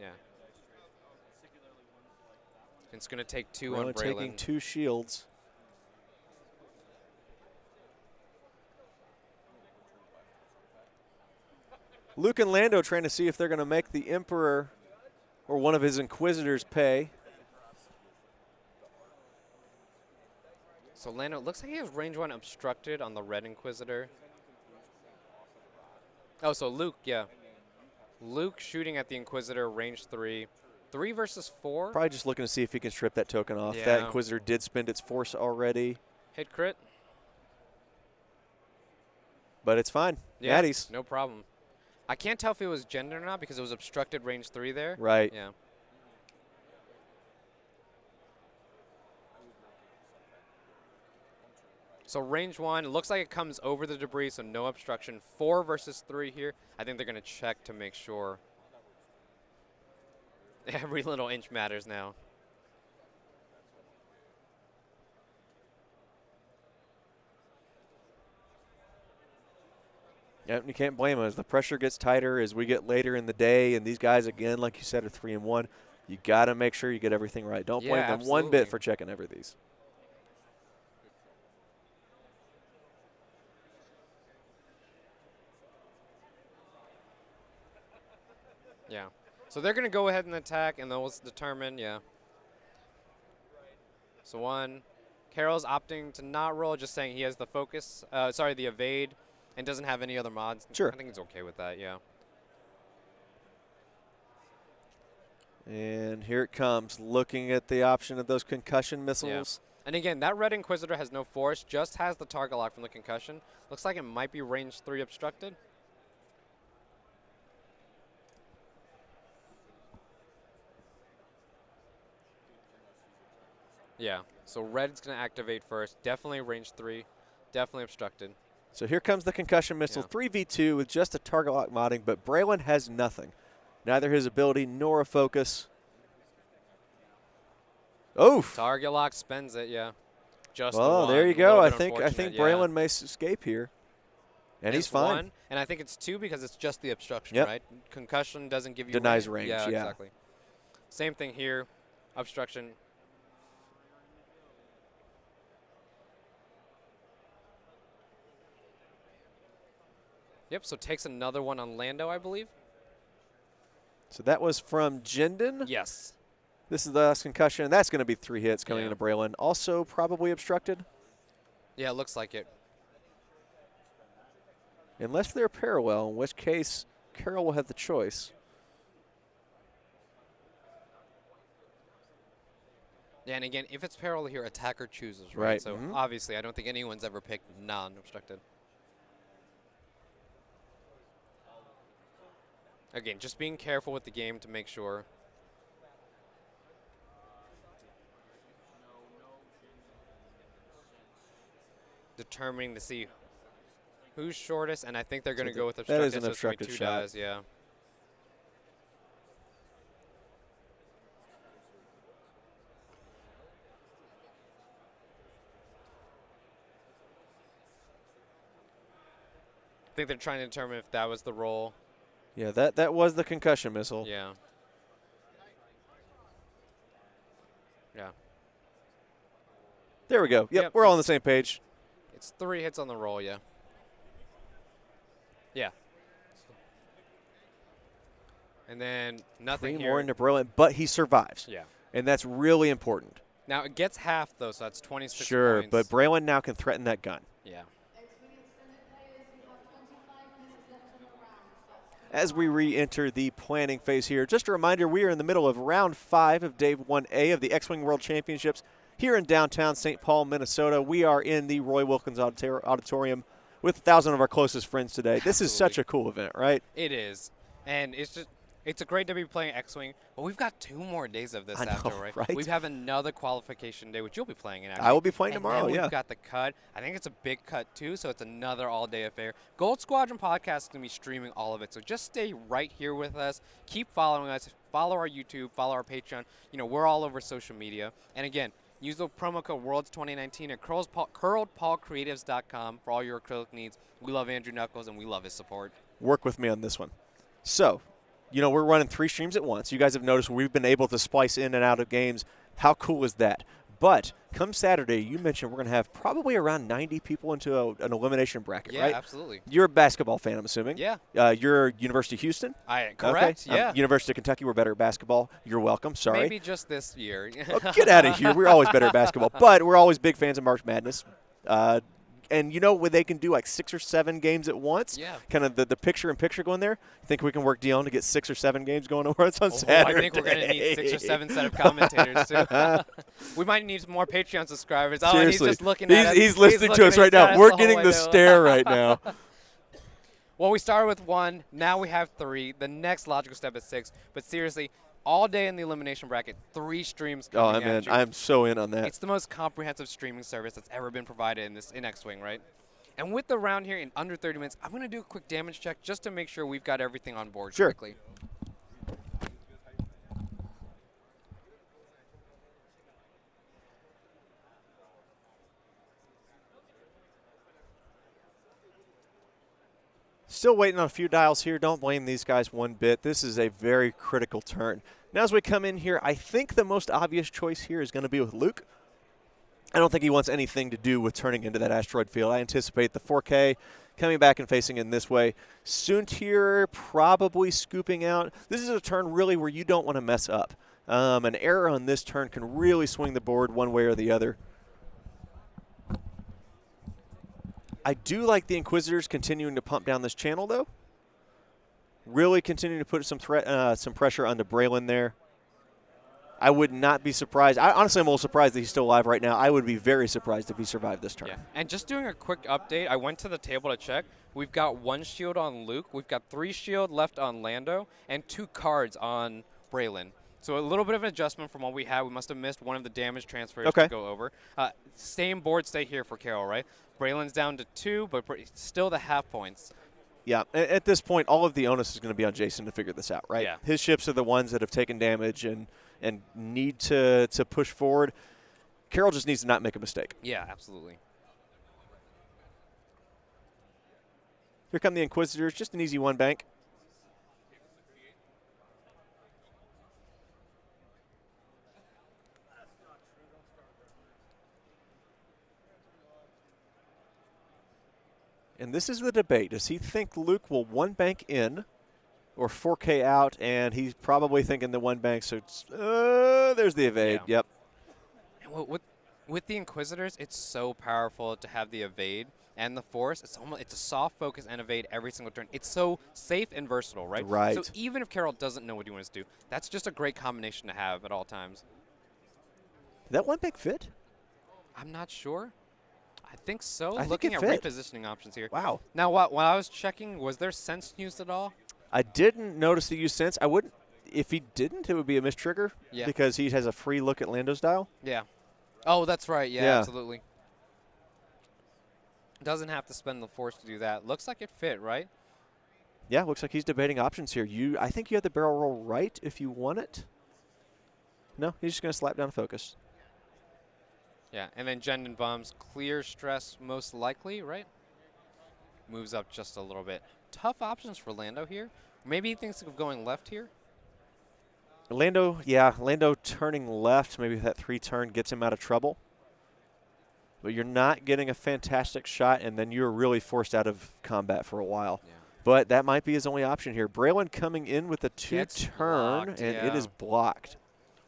Yeah. It's going to take 2 on Braylon. Taking 2 shields. Luke and Lando trying to see if they're going to make the Emperor or one of his Inquisitors pay. So Lando, it looks like he has range 1 obstructed on the red Inquisitor. Oh, so Luke, yeah. Luke shooting at the Inquisitor, range 3. 3 versus 4. Probably just looking to see if he can strip that token off. Yeah. That Inquisitor did spend its force already. Hit crit. But it's fine. Yeah, Natties. no problem. I can't tell if it was gender or not because it was obstructed range 3 there. Right. Yeah. So range 1, it looks like it comes over the debris, so no obstruction. 4 versus 3 here. I think they're going to check to make sure. Every little inch matters now. Yep, you can't blame them. As the pressure gets tighter, as we get later in the day, and these guys, again, like you said, are 3 and 1, you got to make sure you get everything right. Don't blame them one bit for checking every these. Yeah. So they're going to go ahead and attack, and then we'll determine, yeah. So 1. Karol's opting to not roll, just saying he has the focus, the evade, and doesn't have any other mods. Sure. I think he's okay with that, yeah. And here it comes, looking at the option of those concussion missiles. Yeah. And again, that red Inquisitor has no force, just has the target lock from the concussion. Looks like it might be range 3 obstructed. Yeah, so red's going to activate first. Definitely range 3. Definitely obstructed. So here comes the concussion missile, 3v2 with just a target lock modding, but Braylon has nothing. Neither his ability nor a focus. Oof. Target lock spends it, yeah. Just well, the 1. there you go. I think yeah. Braylon may escape here. And he's fine. 1, and I think it's 2 because it's just the obstruction, yep. right? Concussion doesn't give you denies range. Yeah, exactly. Same thing here. Obstruction. Yep, so takes another one on Lando, I believe. So that was from Jindon. Yes. This is the last concussion, and that's going to be 3 hits coming into Braylon. Also probably obstructed. Yeah, it looks like it. Unless they're parallel, in which case Karol will have the choice. Yeah, and again, if it's parallel here, attacker chooses, right? So obviously, I don't think anyone's ever picked non-obstructed. Again, just being careful with the game to make sure. Determining to see who's shortest, and I think they're going to go with obstructed. That is an obstructed so 2 shot. dies, yeah. I think they're trying to determine if that was the roll. Yeah, that was the concussion missile. Yeah. Yeah. There we go. Yep, we're all on the same page. It's 3 hits on the roll, yeah. Yeah. And then nothing 3 here. more into Berlin, but he survives. Yeah. And that's really important. Now, it gets half, though, so that's 26 Sure, points. but Braylon now can threaten that gun. Yeah. As we re-enter the planning phase here, just a reminder, we are in the middle of round 5 of Day 1A of the X-Wing World Championships here in downtown St. Paul, Minnesota. We are in the Roy Wilkins Auditorium with 1,000 of our closest friends today. This is such a cool event, right? It is. And it's a great day to be playing X-Wing, but we've got 2 more days of this after, right? We have another qualification day, which you'll be playing in. Actually. I will be playing tomorrow, then yeah. We've got the cut. I think it's a big cut, too, so it's another all-day affair. Gold Squadron Podcast is going to be streaming all of it, so just stay right here with us. Keep following us. Follow our YouTube. Follow our Patreon. You know, we're all over social media. And, again, use the promo code WORLDS2019 at curledpaulcreatives.com for all your acrylic needs. We love Andrew Knuckles, and we love his support. Work with me on this one. So, you know, we're running 3 streams at once. You guys have noticed we've been able to splice in and out of games. How cool is that? But come Saturday, you mentioned we're going to have probably around 90 people into an elimination bracket, right? Yeah, absolutely. You're a basketball fan, I'm assuming. Yeah. You're University of Houston? Correct, okay. yeah. University of Kentucky, we're better at basketball. You're welcome. Sorry. Maybe just this year. Get out of here. We're always better at basketball. But we're always big fans of March Madness. And you know, when they can do like 6 or 7 games at once, kind of the picture-in-picture going there, I think we can work Dion to get 6 or 7 games going over on Saturday. I think we're going to need 6 or 7 set of commentators, too. We might need some more Patreon subscribers. Oh, Seriously. and he's just looking at us. He's listening to us right now. We're getting the stare right now. Well, we started with 1. Now we have 3. The next logical step is 6. But seriously, all day in the elimination bracket, 3 streams coming at you. I'm so in on that. It's the most comprehensive streaming service that's ever been provided in X-Wing, right? And with the round here in under 30 minutes, I'm going to do a quick damage check just to make sure we've got everything on board quickly. Still waiting on a few dials here. Don't blame these guys one bit. This is a very critical turn. Now as we come in here, I think the most obvious choice here is going to be with Luke. I don't think he wants anything to do with turning into that asteroid field. I anticipate the 4K coming back and facing in this way. Soontir probably scooping out. This is a turn really where you don't want to mess up. An error on this turn can really swing the board one way or the other. I do like the Inquisitors continuing to pump down this channel, though. Really continuing to put some pressure onto Braylon there. I would not be surprised. Honestly, I'm a little surprised that he's still alive right now. I would be very surprised if he survived this turn. Yeah. And just doing a quick update, I went to the table to check. We've got 1 shield on Luke. We've got 3 shield left on Lando and 2 cards on Braylon. So a little bit of an adjustment from what we had. We must have missed one of the damage transfers to go over. Same board state here for Karol, right? Braylon's down to 2, but still the half points. Yeah, at this point, all of the onus is going to be on Jason to figure this out, right? Yeah. His ships are the ones that have taken damage and need to push forward. Karol just needs to not make a mistake. Yeah, absolutely. Here come the Inquisitors, just an easy 1 bank. And this is the debate. Does he think Luke will 1 bank in or 4K out? And he's probably thinking the 1 bank, so it's, there's the evade. Yeah. Yep. And with the Inquisitors, it's so powerful to have the evade and the Force. It's a soft focus and evade every single turn. It's so safe and versatile, right? Right. So even if Karol doesn't know what he wants to do, that's just a great combination to have at all times. Did that 1 bank fit? I'm not sure. I think so. I think Looking it at fit. repositioning options here. Wow. Now, while I was checking, was there sense used at all? I didn't notice the use sense. I wouldn't. If he didn't, it would be a mistrigger. Yeah. Because he has a free look at Lando's dial. Yeah. Oh, that's right. Yeah. Yeah, absolutely. Doesn't have to spend the Force to do that. Looks like it fit, right? Yeah, looks like he's debating options here. I think you have the barrel roll right if you want it. No, he's just going to slap down focus. Yeah, and then Jendon Bombs, clear stress most likely, right? moves up just a little bit. Tough options for Lando here. Maybe he thinks of going left here. Lando, yeah, Lando turning left, maybe that 3-turn gets him out of trouble. But you're not getting a fantastic shot, and then you're really forced out of combat for a while. Yeah. But that might be his only option here. Braylon coming in with a 2-turn, and it is blocked.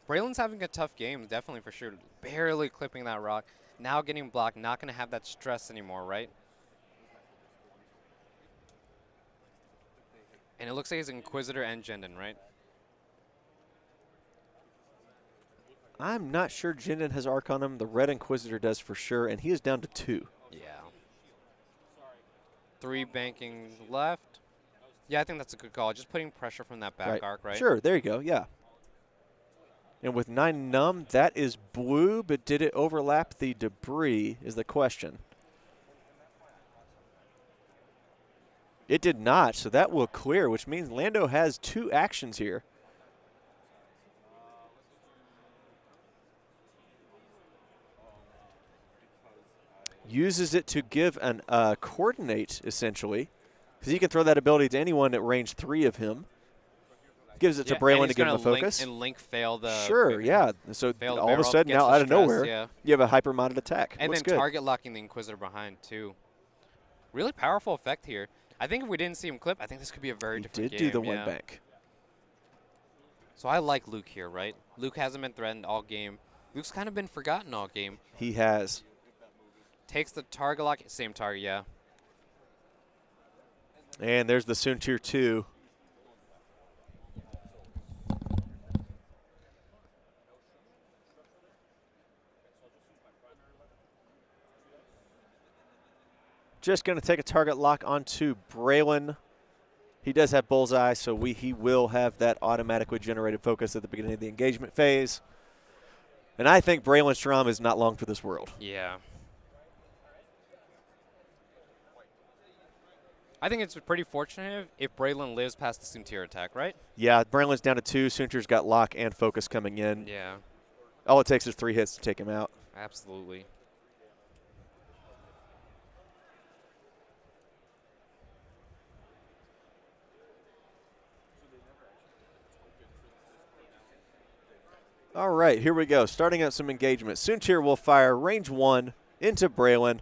Braylon's having a tough game, definitely for sure. Barely clipping that rock. Now getting blocked, not going to have that stress anymore, right? And it looks like he's Inquisitor and Jindin, right? I'm not sure Jindin has Arc on him. The Red Inquisitor does for sure, and he is down to 2. Yeah. 3 banking left. Yeah, I think that's a good call. Just putting pressure from that back arc, right? Sure, there you go, yeah. And with 9 numb, that is blue, but did it overlap the debris is the question. It did not, so that will clear, which means Lando has 2 actions here. Uses it to give an coordinate, essentially, because he can throw that ability to anyone at range 3 of him. Gives it to Braylon to give him a focus. And Link fail the. Sure, yeah. So all of a sudden, now out of nowhere, you have a hyper-modded attack. And Looks then good. target locking the Inquisitor behind, too. Really powerful effect here. I think if we didn't see him clip, I think this could be a very different game. He did do the one bank. So I like Luke here, right? Luke hasn't been threatened all game. Luke's kind of been forgotten all game. He has. Takes the target lock. Same target, yeah. And there's the Soon Tier 2. Just going to take a target lock onto Braylon. He does have Bullseye, so he will have that automatically generated focus at the beginning of the engagement phase. And I think Braylon Strom is not long for this world. Yeah. I think it's pretty fortunate if Braylon lives past the Soontir attack, right? Yeah, Braylon's down to 2. Soontir's got lock and focus coming in. Yeah. All it takes is 3 hits to take him out. Absolutely. All right, here we go. Starting out some engagement. Soontir will fire range 1 into Braylon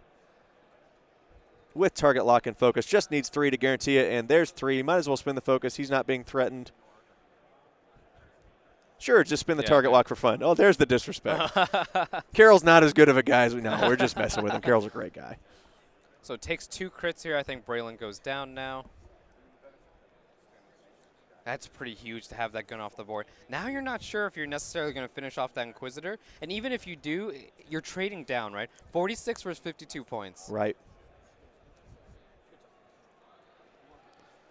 with target lock and focus. Just needs 3 to guarantee it, and there's 3. Might as well spin the focus. He's not being threatened. Sure, just spin the target lock for fun. Oh, there's the disrespect. Karol's not as good of a guy as we know. We're just messing with him. Karol's a great guy. So it takes 2 crits here. I think Braylon goes down now. That's pretty huge to have that gun off the board. Now you're not sure if you're necessarily going to finish off that Inquisitor. And even if you do, you're trading down, right? 46 versus 52 points. Right.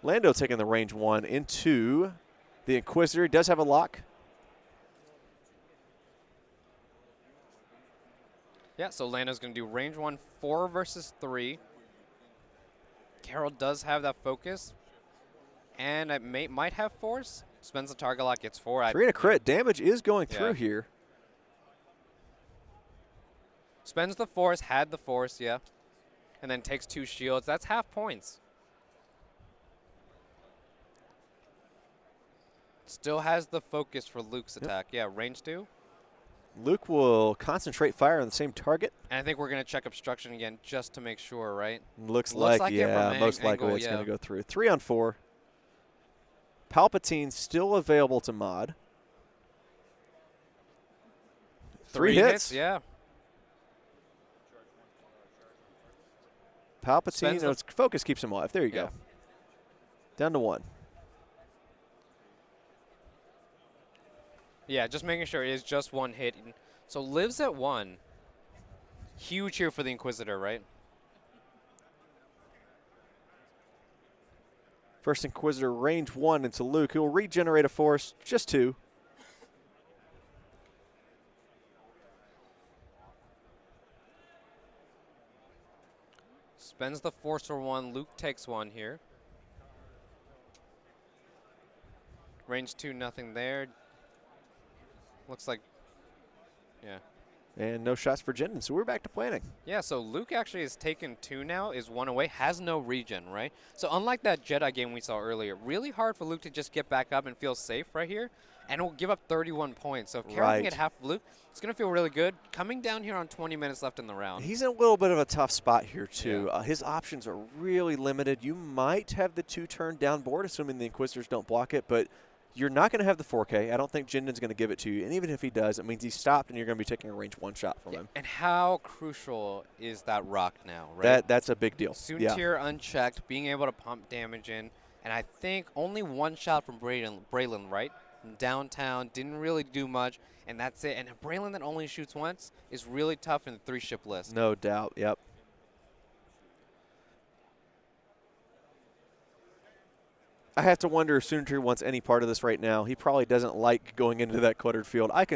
Lando taking the range 1 into the Inquisitor. He does have a lock. Yeah, so Lando's going to do range 1, 4 versus 3. Karol does have that focus. And it might have force. Spends the target lock, gets 4. 3 and a crit. Damage is going through here. Spends the force, had the force, yeah. And then takes 2 shields. That's half points. Still has the focus for Luke's attack. Yeah, range 2. Luke will concentrate fire on the same target. And I think we're going to check obstruction again just to make sure, right? Looks like yeah, most likely it's going to go through. 3 on 4. Palpatine still available to mod. 3 hits. Yeah. Palpatine, its focus keeps him alive. There you go. Down to 1. Yeah, just making sure it is just 1 hit. So lives at 1. Huge here for the Inquisitor, right? First Inquisitor range 1 into Luke. He will regenerate a force, just 2. Spends the force for 1. Luke takes 1 here. Range 2, nothing there. Looks like, yeah. And no shots for Jinden, so we're back to planning. Yeah, so Luke actually has taken 2 now, is 1 away, has no regen, right? So unlike that Jedi game we saw earlier, really hard for Luke to just get back up and feel safe right here, and will give up 31 points. So if Karol can get half of Luke, it's going to feel really good. Coming down here on 20 minutes left in the round. He's in a little bit of a tough spot here, too. Yeah. His options are really limited. You might have the 2-turn down board, assuming the Inquisitors don't block it, but you're not going to have the 4K. I don't think Jinden's going to give it to you. And even if he does, it means he's stopped and you're going to be taking a range 1 shot from him. And how crucial is that rock now, right? That's a big deal. Soontir unchecked, being able to pump damage in. And I think only 1 shot from Braylon, right? Downtown, didn't really do much, and that's it. And a Braylon that only shoots once is really tough in the 3-ship list. No doubt, yep. I have to wonder if Soontir wants any part of this right now. He probably doesn't like going into that cluttered field. I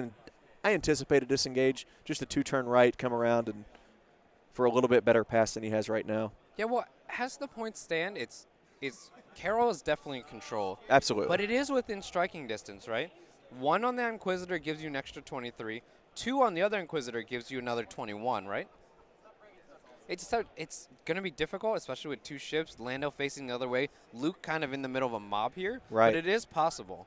anticipate a disengage, just a 2-turn right, come around, and for a little bit better pass than he has right now. Yeah, well, as the points stand, it's Karol is definitely in control. Absolutely. But it is within striking distance, right? 1 on the Inquisitor gives you an extra 23. 2 on the other Inquisitor gives you another 21, right? It's going to be difficult, especially with 2 ships, Lando facing the other way, Luke kind of in the middle of a mob here. Right. But it is possible.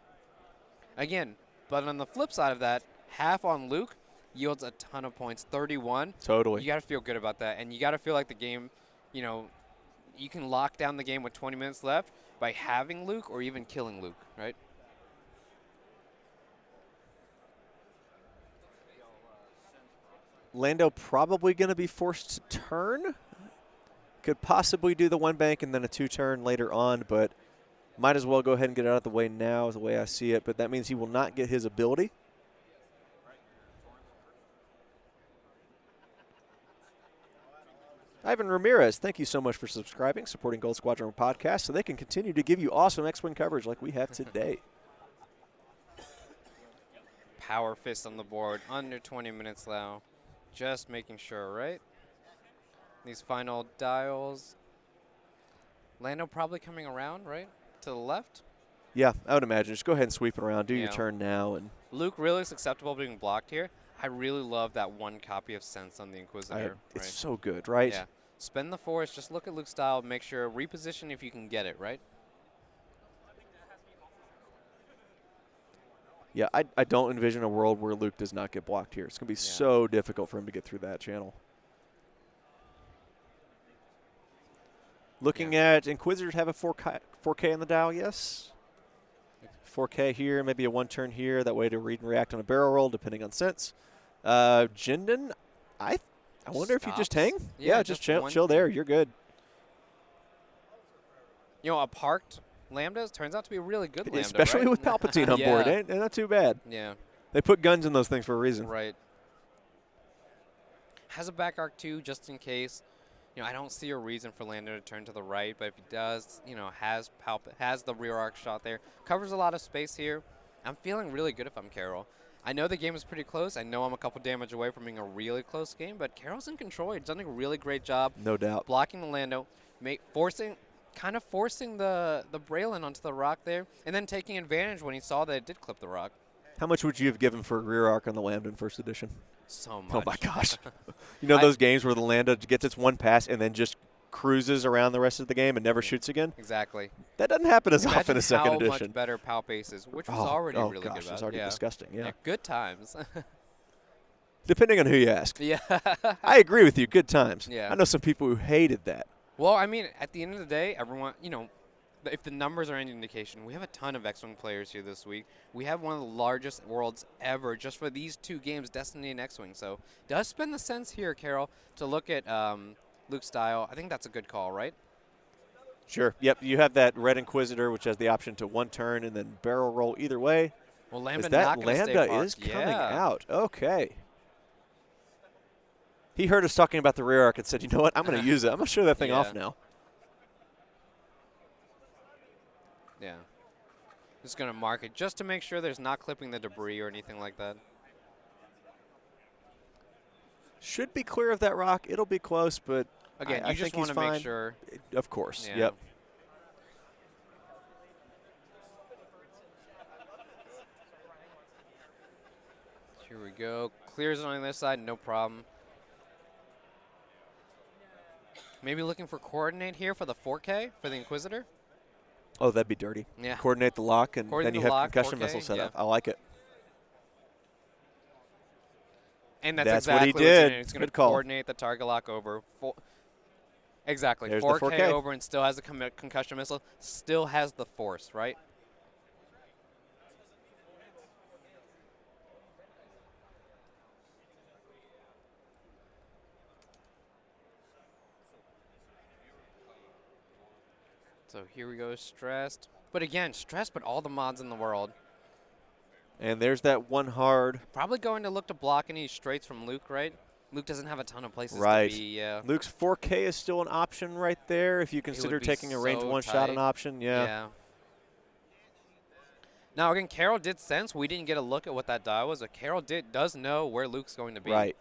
Again, but on the flip side of that, half on Luke yields a ton of points, 31. Totally. You got to feel good about that, and you got to feel like the game, you know, you can lock down the game with 20 minutes left by having Luke or even killing Luke, right? Lando probably going to be forced to turn. Could possibly do the 1 bank and then a 2-turn later on, but might as well go ahead and get it out of the way now is the way I see it. But that means he will not get his ability. Ivan Ramirez, thank you so much for subscribing, supporting Gold Squadron Podcast, so they can continue to give you awesome X-Wing coverage like we have today. Power fist on the board, under 20 minutes now. Just making sure, right? These final dials. Lando probably coming around, right? To the left? Yeah, I would imagine. Just go ahead and sweep it around. Do your turn now. And Luke really is acceptable being blocked here. I really love that 1 copy of Sense on the Inquisitor. It's so good, right? Yeah. Spend the Force. Just look at Luke's style. Make sure. Reposition if you can get it, right? Yeah, I don't envision a world where Luke does not get blocked here. It's going to be so difficult for him to get through that channel. Looking at Inquisitors have a 4K on the dial, yes. 4K here, maybe a 1-turn here. That way to read and react on a barrel roll, depending on sense. Jinden, I wonder if you just hang. Yeah, just chill there. You're good. You know, a parked Lambda turns out to be a really good Lambda, especially right? with Palpatine on board. Ain't not too bad. Yeah. They put guns in those things for a reason. Right. Has a back arc too, just in case. You know, I don't see a reason for Lando to turn to the right, but if he does, you know, has the rear arc shot there, covers a lot of space here. I'm feeling really good if I'm Karol. I know the game is pretty close. I know I'm a couple damage away from being a really close game, but Karol's in control. He's done a really great job. No doubt. Blocking the Lando, forcing the Braylon onto the rock there, and then taking advantage when he saw that it did clip the rock. How much would you have given for a rear arc on the Lambda in first edition? So much. Oh, my gosh. You know those games where the Lambda gets its 1 pass and then just cruises around the rest of the game and never shoots again? Exactly. That doesn't happen as often as second edition. How much better Pal Pace is, which was already really good. It was already disgusting, yeah. Good times. Depending on who you ask. Yeah. I agree with you. Good times. Yeah. I know some people who hated that. Well, I mean, at the end of the day, everyone, you know, if the numbers are any indication, we have a ton of X-Wing players here this week. We have one of the largest worlds ever just for these 2 games, Destiny and X-Wing. So it does spend the sense here, Karol, to look at Luke's style. I think that's a good call, right? Sure. Yep. You have that Red Inquisitor, which has the option to 1 turn and then barrel roll either way. Well, Lambda is coming out. Okay. He heard us talking about the rear arc and said, you know what, I'm going to use it. I'm going to show that thing off now. Yeah. Just going to mark it just to make sure there's not clipping the debris or anything like that. Should be clear of that rock. It'll be close, but again, I you just think want to make sure. Of course. Yeah. Yep. Here we go. Clears it on the other side, no problem. Maybe looking for coordinate here for the 4K for the Inquisitor. Oh, that'd be dirty. Yeah. Coordinate the lock, and Coordinate then you the have lock, concussion 4K, missile set yeah. up. I like it. And that's what exactly he what's gonna did. do. It's going Good to call. coordinate the target lock over. Exactly. There's the 4K 4K. over and still has a concussion missile. Still has the force, right? So here we go, stressed. But again, stressed, but all the mods in the world. And there's that one hard. Probably going to look to block any straights from Luke, right? Luke doesn't have a ton of places Right. to be. Yeah. Luke's 4K is still an option right there if you consider be taking a range so one shot an tight. option. Yeah. Now again, Karol did sense we didn't get a look at what that die was, but Karol does know where Luke's going to be. Right.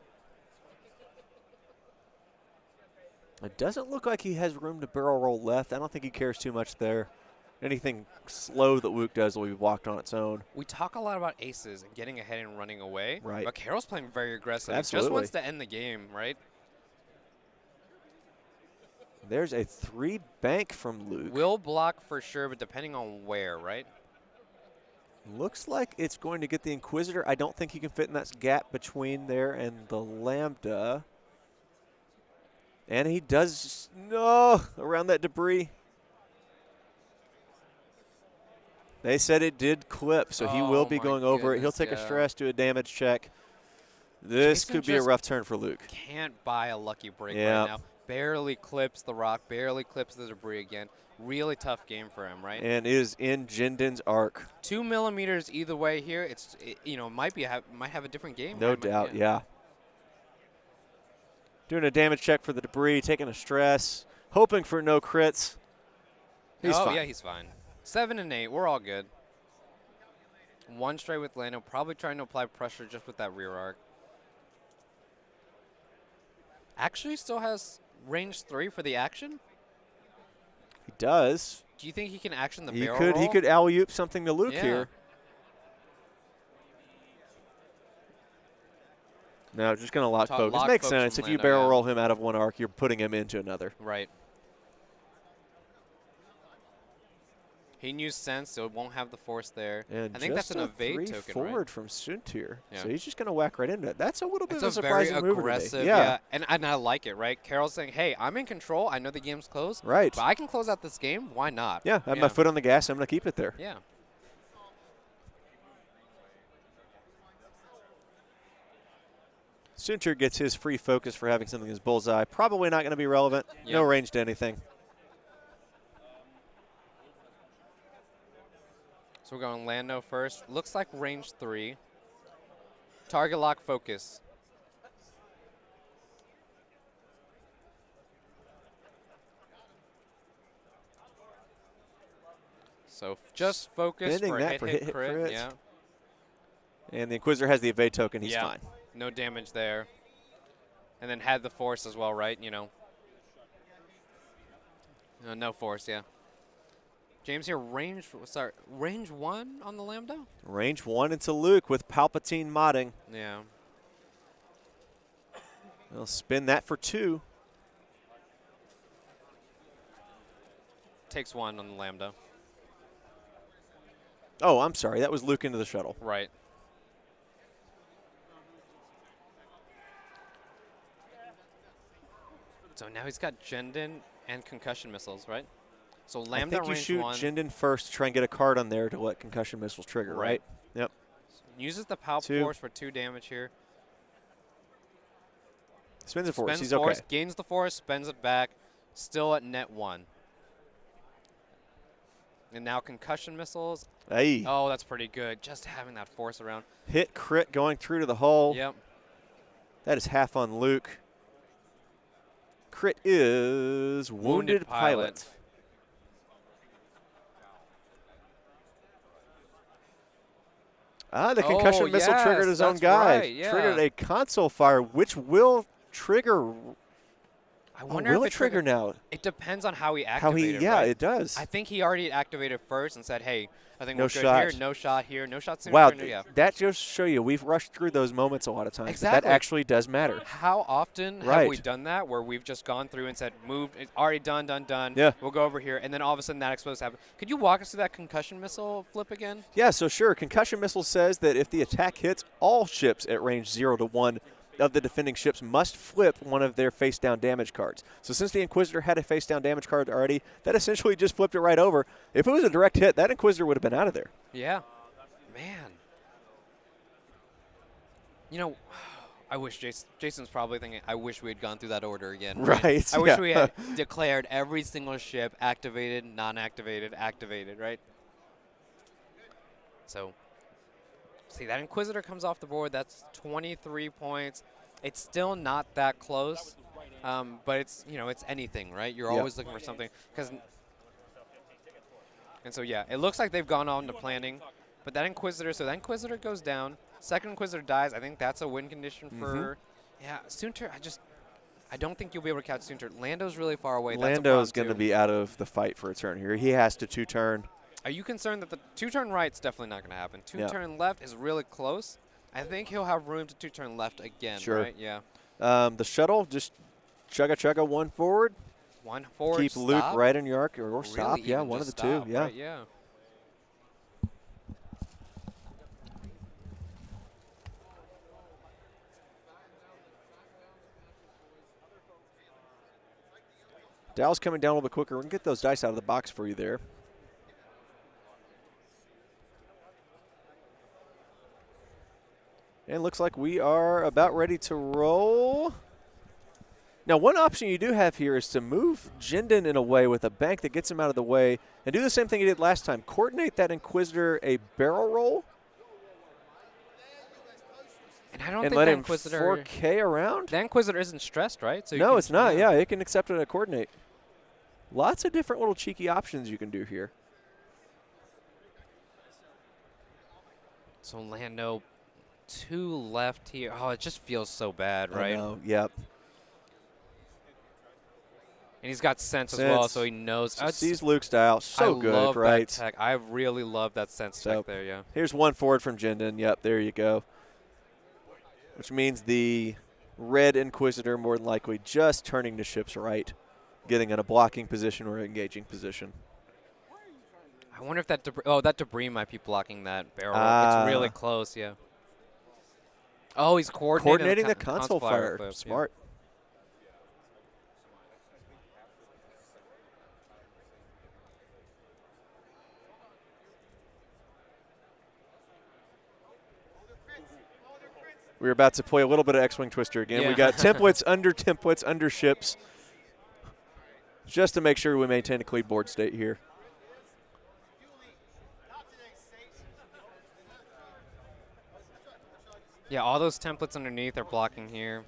It doesn't look like he has room to barrel roll left. I don't think he cares too much there. Anything slow that Luke does will be blocked on its own. We talk a lot about aces and getting ahead and running away. Right. But Karol's playing very aggressive. Absolutely. He just wants to end the game, right? There's a 3 bank from Luke. Will block for sure, but depending on where, right? Looks like it's going to get the Inquisitor. I don't think he can fit in that gap between there and the Lambda. And he does, no, around that debris. They said it did clip, so he will be my going over it. He'll take a goodness, stress, do a damage check. This Jason could be a just rough turn for Luke. Can't buy a lucky break Yeah. right now. Barely clips the rock, barely clips the debris again. Really tough game for him, right? And is in Jinden's arc. 2 millimeters either way here. Might have a different game. No Might- doubt, yeah. Doing a damage check for the debris, taking a stress, hoping for no crits. He's fine. Yeah, he's fine. 7 and 8, we're all good. 1 straight with Lando, probably trying to apply pressure just with that rear arc. Actually still has range 3 for the action. He does. Do you think he can action the He barrel could. roll? He could alley-oop something to Luke Yeah. here. No, just going to lock focus. Lock Makes focus sense. from If you Lando, barrel yeah. roll him out of one arc, you're putting him into another. Right. He used sense, so it won't have the force there. And I think that's an just a evade 3 token, forward right? from Suntir. Yeah. So he's just going to whack right into it. That's a little bit It's of a a very surprising move aggressive, today. yeah. And I like it, right? Karol's saying, hey, I'm in control. I know the game's closed. Right. But I can close out this game. Why not? Yeah, I have my foot on the gas. I'm going to keep it there. Yeah. Suntir gets his free focus for having something as bullseye. Probably not going to be relevant. Yeah. No range to anything. So we're going Lando first. Looks like range 3. Target lock focus. So just focus Spinning for that hit, for hit, hit, crit. crits. Yeah. And the Inquisitor has the evade token. He's Yeah. fine. No damage there. And then had the force as well, right? No force, yeah. James here, range 1 on the Lambda? Range 1 into Luke with Palpatine modding. Yeah. They'll spin that for 2. Takes 1 on the Lambda. Oh, I'm sorry. That was Luke into the shuttle. Right. So now he's got Jindin and concussion missiles, right? So Lambda I think you range shoot 1. Jinden first to try and get a card on there to let concussion missiles trigger, right? Yep. Uses the Palp 2. Force for 2 damage here. Spins it for us. Spends He's force, okay. gains the force, spends it back. Still at net 1. And now concussion missiles. Hey. Oh, that's pretty good. Just having that force around. Hit crit going through to the hull. Yep. That is half on Luke. Crit is Wounded Pilot. Ah, the concussion missile triggered his own that's guy. right, yeah. Triggered a console fire, which will trigger. I Oh, wonder will if it trigger now? It depends on how he How activated. yeah, right? it does. I think he already activated first and said, "Hey, I think No we're shot. good here. No shot here. No shot soon." Wow, Yeah. that just show you we've rushed through those moments a lot of times. Exactly. But that actually does matter. How often have Right. we done that where we've just gone through and said, "Moved, it's already done. Yeah. We'll go over here," and then all of a sudden that explodes happen. Could you walk us through that concussion missile flip again? Yeah, so sure. Concussion missile says that if the attack hits, all ships at range 0 to 1 of the defending ships must flip one of their face-down damage cards. So since the Inquisitor had a face-down damage card already, that essentially just flipped it right over. If it was a direct hit, that Inquisitor would have been out of there. Yeah. Man. You know, I wish Jason's probably thinking, I wish we had gone through that order again. Right, I wish yeah. we had declared every single ship activated, non-activated, activated, right? So, see, that Inquisitor comes off the board. That's 23 points. It's still not that close, but it's, it's anything, right? You're always looking for something. And so, yeah, it looks like they've gone on to planning. But that Inquisitor goes down. Second Inquisitor dies. I think that's a win condition for, Soontir. I don't think you'll be able to catch Soontir. Lando's really far away. Lando's going to be out of the fight for a turn here. He has to 2-turn. Are you concerned that the 2-turn right's definitely not going to happen? 2-turn left is really close. I think he'll have room to 2-turn left again, right? Yeah. The shuttle, just chugga one forward. One forward, Keep Luke right in your arc, or really stop. Yeah, one of the two. Yeah. Right, yeah. Dow's coming down a little bit quicker. We can get those dice out of the box for you there. And looks like we are about ready to roll. Now, one option you do have here is to move Jinden in a way with a bank that gets him out of the way and do the same thing he did last time. Coordinate that Inquisitor a barrel roll. And I don't and think let that him Inquisitor 4K around. The Inquisitor isn't stressed, right? So no, it's not. Yeah, it can accept it at coordinate. Lots of different little cheeky options you can do here. So Lando, 2 left here. Oh, it just feels so bad, right? I know. Yep. And he's got sense as well, so he knows. Sees Luke's dial. So I good, love right? That tech. I really love that sense tech there, yeah. Here's one forward from Jinden. Yep, there you go. Which means the red Inquisitor more than likely just turning to ship's right, getting in a blocking position or engaging position. I wonder if that debris, that debris might be blocking that barrel. It's really close, yeah. Oh, he's coordinating the console fire. Flip, Smart. Yeah. We're about to play a little bit of X-Wing Twister again. Yeah. We got templates, under ships, just to make sure we maintain a clean board state here. Yeah, all those templates underneath are blocking here.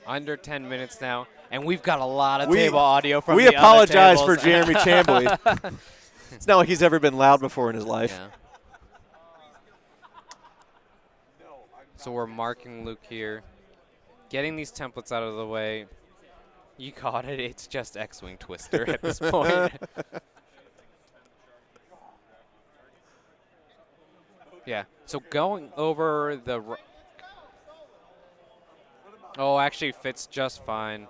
Under 10 minutes now, and we've got a lot of table audio from We the apologize other for Jeremy Chambly. It's not like he's ever been loud before in his life. Yeah. So we're marking Luke here, getting these templates out of the way. You caught it. It's just X-Wing Twister at this point. Yeah. So going over the. Oh, actually fits just fine.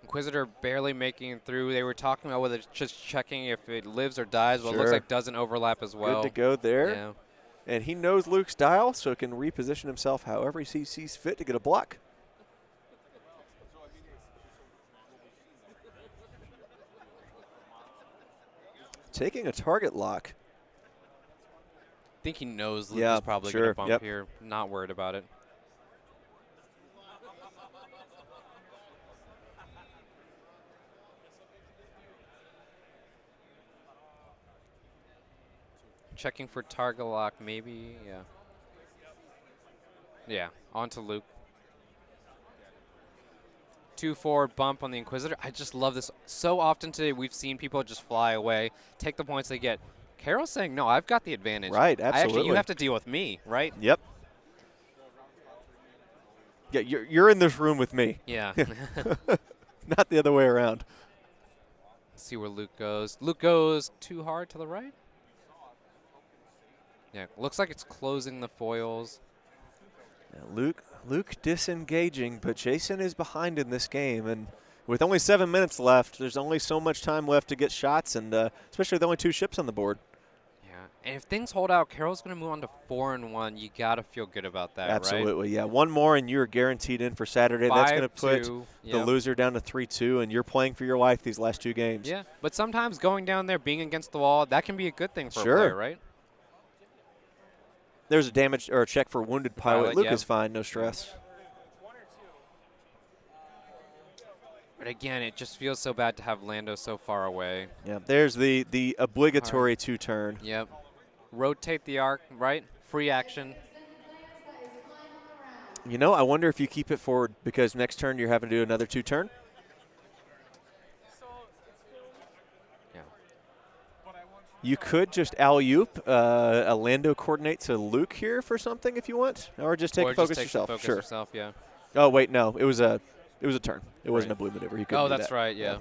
Inquisitor barely making it through. They were talking about whether it's just checking if it lives or dies. Well, it looks like doesn't overlap as well. Good to go there. Yeah. And he knows Luke's dial, so can reposition himself however he sees fit to get a block. Taking a target lock. I think he knows Luke is probably going to bump here. Not worried about it. Checking for target lock, maybe, yeah. Yeah, on to Luke. 2-forward bump on the Inquisitor. I just love this. So often today we've seen people just fly away, take the points they get. Karol's saying, no, I've got the advantage. Right, absolutely. You have to deal with me, right? Yep. Yeah, you're in this room with me. Yeah. Not the other way around. Let's see where Luke goes. Luke goes too hard to the right. Yeah, looks like it's closing the foils. Yeah, Luke disengaging, but Jason is behind in this game, and with only 7 minutes left, there's only so much time left to get shots, and especially with only 2 ships on the board. Yeah, and if things hold out, Karol's going to move on to 4-1. You got to feel good about that, Absolutely, right? yeah. One more, and you're guaranteed in for Saturday. That's going to put the loser down to 3-2, and you're playing for your life these last 2 games. Yeah, but sometimes going down there, being against the wall, that can be a good thing for a player, right? There's a damage or a check for wounded pilot. Luke is fine, no stress. But again, it just feels so bad to have Lando so far away. Yeah, there's the obligatory 2-turn. Yep. Rotate the arc, right? Free action. You know, I wonder if you keep it forward because next turn you're having to do another 2-turn. Yeah. You could just alley-oop a Lando coordinate to Luke here for something if you want, or just take focus yourself. Focus yourself, yeah. Oh wait, no, it was a turn. It wasn't a blue maneuver. You couldn't Oh, do that's that. right, yeah.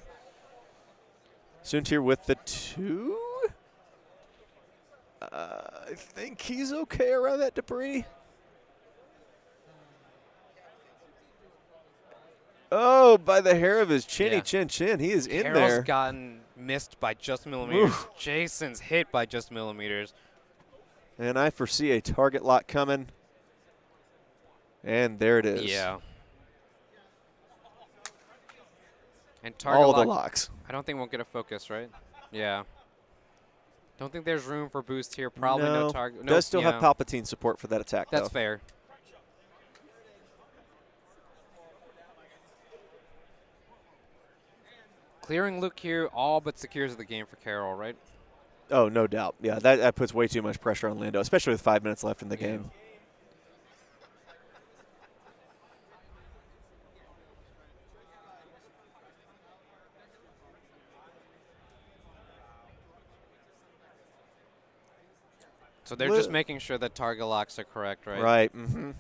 Soontir with the 2. I think he's okay around that debris. Oh, by the hair of his chinny chin. He is in there. Karol's gotten missed by just millimeters. Oof. Jason's hit by just millimeters. And I foresee a target lock coming. And there it is. Yeah. And target all lock, the locks. I don't think we'll get a focus, right? Yeah. Don't think there's room for boost here. Probably no target. Does still have Palpatine support for that attack, That's though. fair. Clearing Luke here all but secures the game for Karol, right? Oh, no doubt. Yeah, that puts way too much pressure on Lando, especially with 5 minutes left in the game. So they're just making sure that target locks are correct, right? Right. Mm-hmm.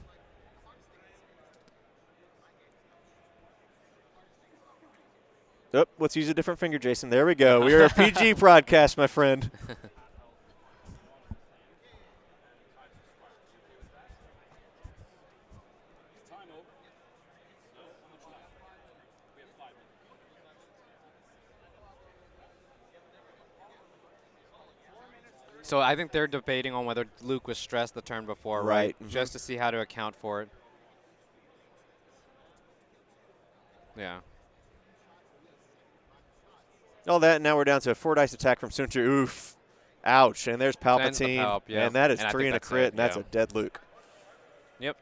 Oh, let's use a different finger, Jason. There we go. We are a PG broadcast, my friend. So I think they're debating on whether Luke was stressed the turn before, right? Mm-hmm. Just to see how to account for it. Yeah. All that, and now we're down to a 4-dice attack from Soontir. Oof. Ouch. And there's Palpatine. And that is 3 and a crit, and that's a dead Luke. Yep.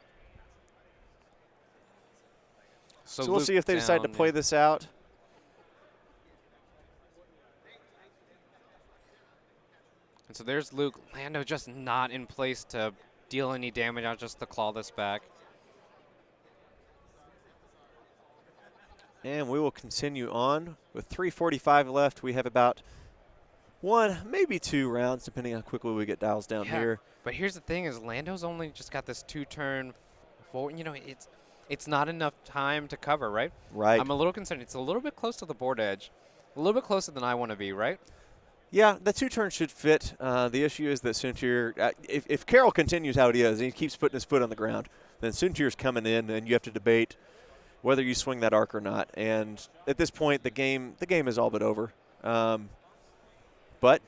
So we'll see if they decide to play this out. And so there's Luke. Lando just not in place to deal any damage out, just to claw this back. And we will continue on. With 3:45 left, we have about 1, maybe 2 rounds, depending on how quickly we get dials down here. But here's the thing: is Lando's only just got this 2-turn forward. You know, it's not enough time to cover, right? Right. I'm a little concerned. It's a little bit close to the board edge, a little bit closer than I want to be, right? Yeah, the 2-turn should fit. The issue is that Soontir, if Karol continues how it is, and he keeps putting his foot on the ground, then Soontir's coming in, and you have to debate whether you swing that arc or not. And at this point, the game is all but over. But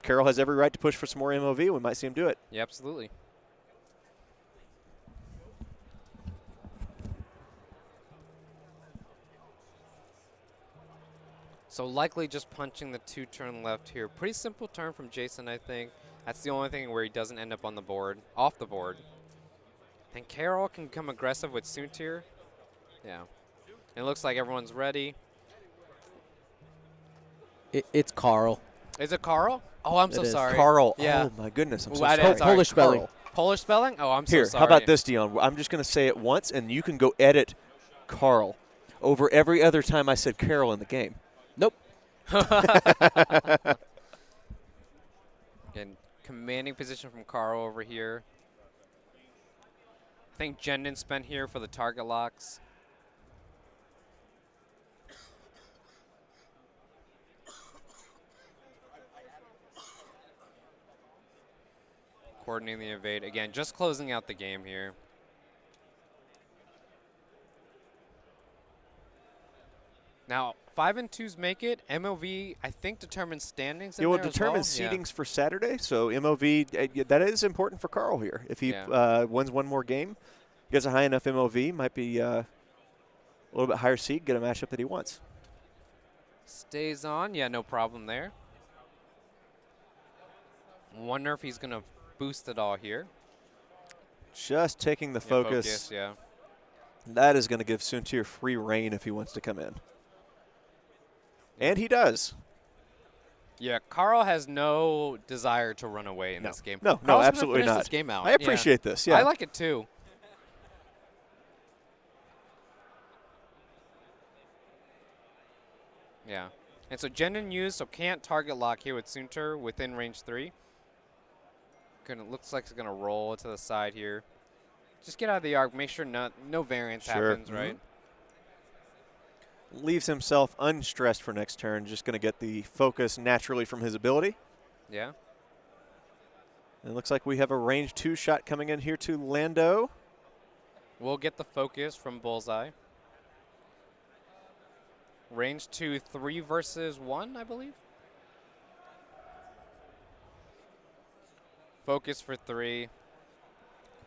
Karol has every right to push for some more MOV. We might see him do it. Yeah, absolutely. So likely just punching the 2-turn left here. Pretty simple turn from Jason, I think. That's the only thing where he doesn't end up on the board, off the board. And Karol can become aggressive with Soontir. Yeah. It looks like everyone's ready. It's Karol. Is it Karol? Oh, I'm so sorry. Karol. Yeah. Oh, my goodness. I'm so sorry. sorry. Polish spelling. Polish spelling? Oh, I'm so Here, sorry. how about this, Dion? I'm just going to say it once, and you can go edit Karol. over every other time I said Karol in the game. Nope. Again, commanding position from Karol over here. I think Jendon spent here for the target locks. Coordinating the evade. Again, just closing out the game here. Now, 5 and 2s make it. MOV, I think, determines standings. It will determine seedings for Saturday. So MOV, that is important for Karol here. If he wins one more game, gets a high enough MOV, might be a little bit higher seed, get a matchup that he wants. Stays on. Yeah, no problem there. Wonder if he's going to boost it all here. Just taking the focus. Yeah. That is going to give Suntir free reign if he wants to come in. And he does. Yeah, Karol has no desire to run away in this game. No, Karol's absolutely gonna finish not. This game out. I appreciate this. Yeah, I like it too. Yeah, and so Jendon used, so can't target lock here with Suntir within range 3. Looks like it's gonna roll to the side here. Just get out of the arc. Make sure no variance happens, right? Leaves himself unstressed for next turn. Just going to get the focus naturally from his ability. Yeah. It looks like we have a range 2 shot coming in here to Lando. We'll get the focus from Bullseye. Range 2, 3 versus 1, I believe. Focus for 3.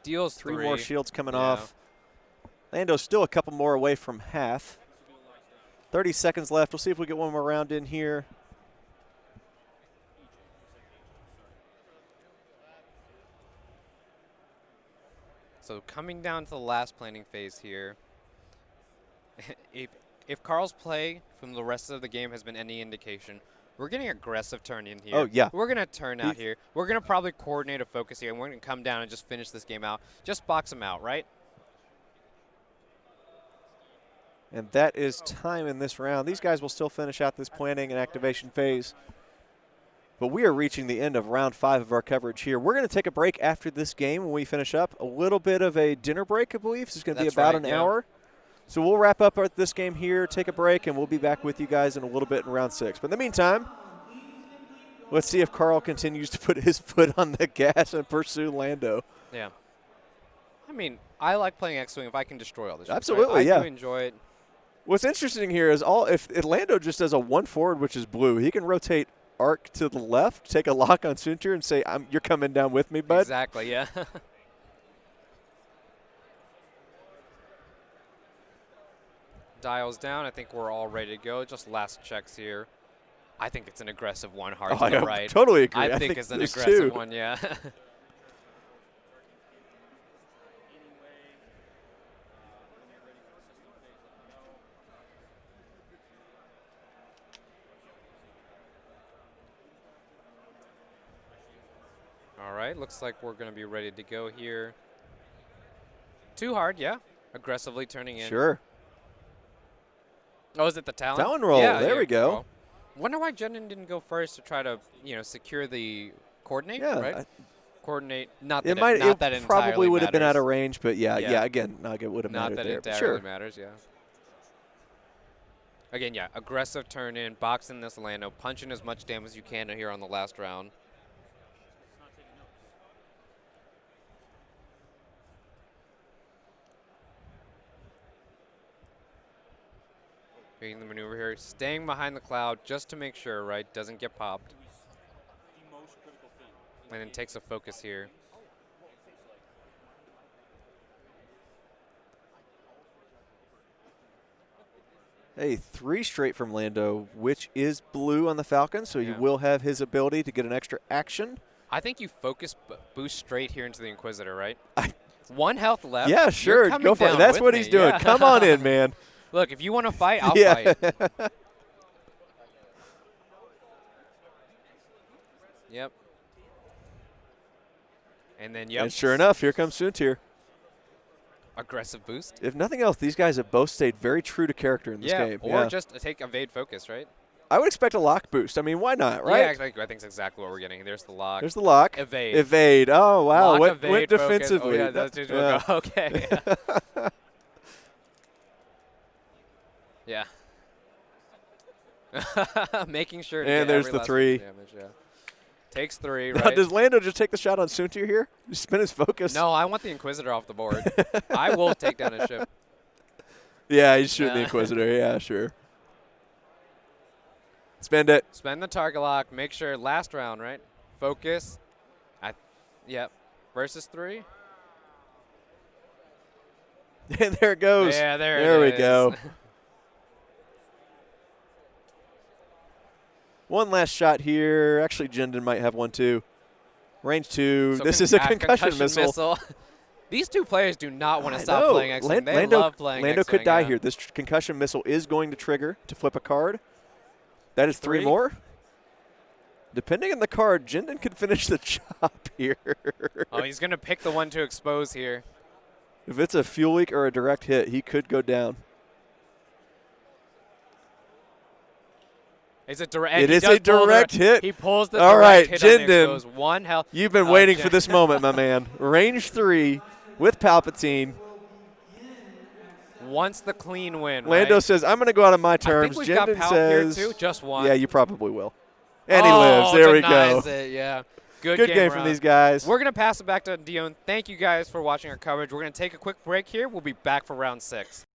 Deals 3. 3 more shields coming off. Lando's still a couple more away from half. 30 seconds left. We'll see if we get one more round in here. So coming down to the last planning phase here, if Karol's play from the rest of the game has been any indication, we're getting aggressive turn in here. Oh, yeah. We're going to turn out here. We're going to probably coordinate a focus here, and we're going to come down and just finish this game out. Just box him out, right? And that is time in this round. These guys will still finish out this planning and activation phase. But we are reaching the end of round 5 of our coverage here. We're going to take a break after this game when we finish up. A little bit of a dinner break, I believe. This is going to be about an hour. So we'll wrap up this game here, take a break, and we'll be back with you guys in a little bit in round 6. But in the meantime, let's see if Karol continues to put his foot on the gas and pursue Lando. Yeah. I mean, I like playing X-Wing if I can destroy all this. Absolutely, right? yeah. I do enjoy it. What's interesting here is if Lando just does a 1 forward, which is blue, he can rotate arc to the left, take a lock on Suntir, and say, "You're coming down with me, bud." Exactly, yeah. Dials down. I think we're all ready to go. Just last checks here. I think it's an aggressive one, hard to the right. Totally agree. I think it's an aggressive one, yeah. All right, looks like we're going to be ready to go here. Too hard, yeah. Aggressively turning in. Sure. Oh, is it the Talon? Talon roll. Yeah, there we go. Well, wonder why Jendon didn't go first to try to, secure the coordinate, Yeah, right? Coordinate. Not that it might. not that it probably would have been out of matters. range, but yeah. Again, it would have mattered there. Not that it Sure. really matters. Yeah. Again, yeah. Aggressive turn in, boxing this Lando, punching as much damage as you can here on the last round. Making the maneuver here, staying behind the cloud just to make sure, right, doesn't get popped. And then takes a focus here. Hey, 3 straight from Lando, which is blue on the Falcon, so he will have his ability to get an extra action. I think you focus boost straight here into the Inquisitor, right? 1 health left. Yeah, sure. Go for it. That's what he's doing. Yeah. Come on in, man. Look, if you want to fight, I'll fight. Yep. And then, And sure enough, here comes Suntir. aggressive boost. If nothing else, these guys have both stayed very true to character in this game. Or just take evade focus, right? I would expect a lock boost. I mean, why not, right? Yeah, I think it's exactly what we're getting. There's the lock. There's the lock. Evade. Evade. Oh, wow. Lock, Went evade, defensively. Oh, yeah, that's just okay. Yeah. Making sure to And get there's every the last 3. damage, yeah. Takes 3, Now, right? does Lando just take the shot on Suntir here? Just spin his focus? No, I want the Inquisitor off the board. I will take down his ship. Yeah, he's shooting the Inquisitor. Yeah, sure. Spend it. Spend the target lock. Make sure last round, right? Focus. Yep. Versus 3. And there it goes. Yeah, there There it we go. One last shot here. Actually, Jinden might have one too. Range 2. So this is a concussion missile. These two players do not want to stop playing X-Wing. They love playing Lando X-Wing, could die here. This concussion missile is going to trigger to flip a card. That is 3 more. Depending on the card, Jinden could finish the job here. Oh, he's going to pick the one to expose here. If it's a fuel leak or a direct hit, he could go down. It's a direct. It is a direct hit. He pulls the All right, direct hit on the Jinden. expose. One health. You've been waiting for this moment, my man. Range 3 with Palpatine. Wants the clean win. Lando right? says, I'm going to go out on my terms. I think we've Jinden got Palp here says, too. Just one. yeah, you probably will. And he lives. There we go. It, yeah. Good game from these guys. We're going to pass it back to Dion. Thank you guys for watching our coverage. We're going to take a quick break here. We'll be back for round 6.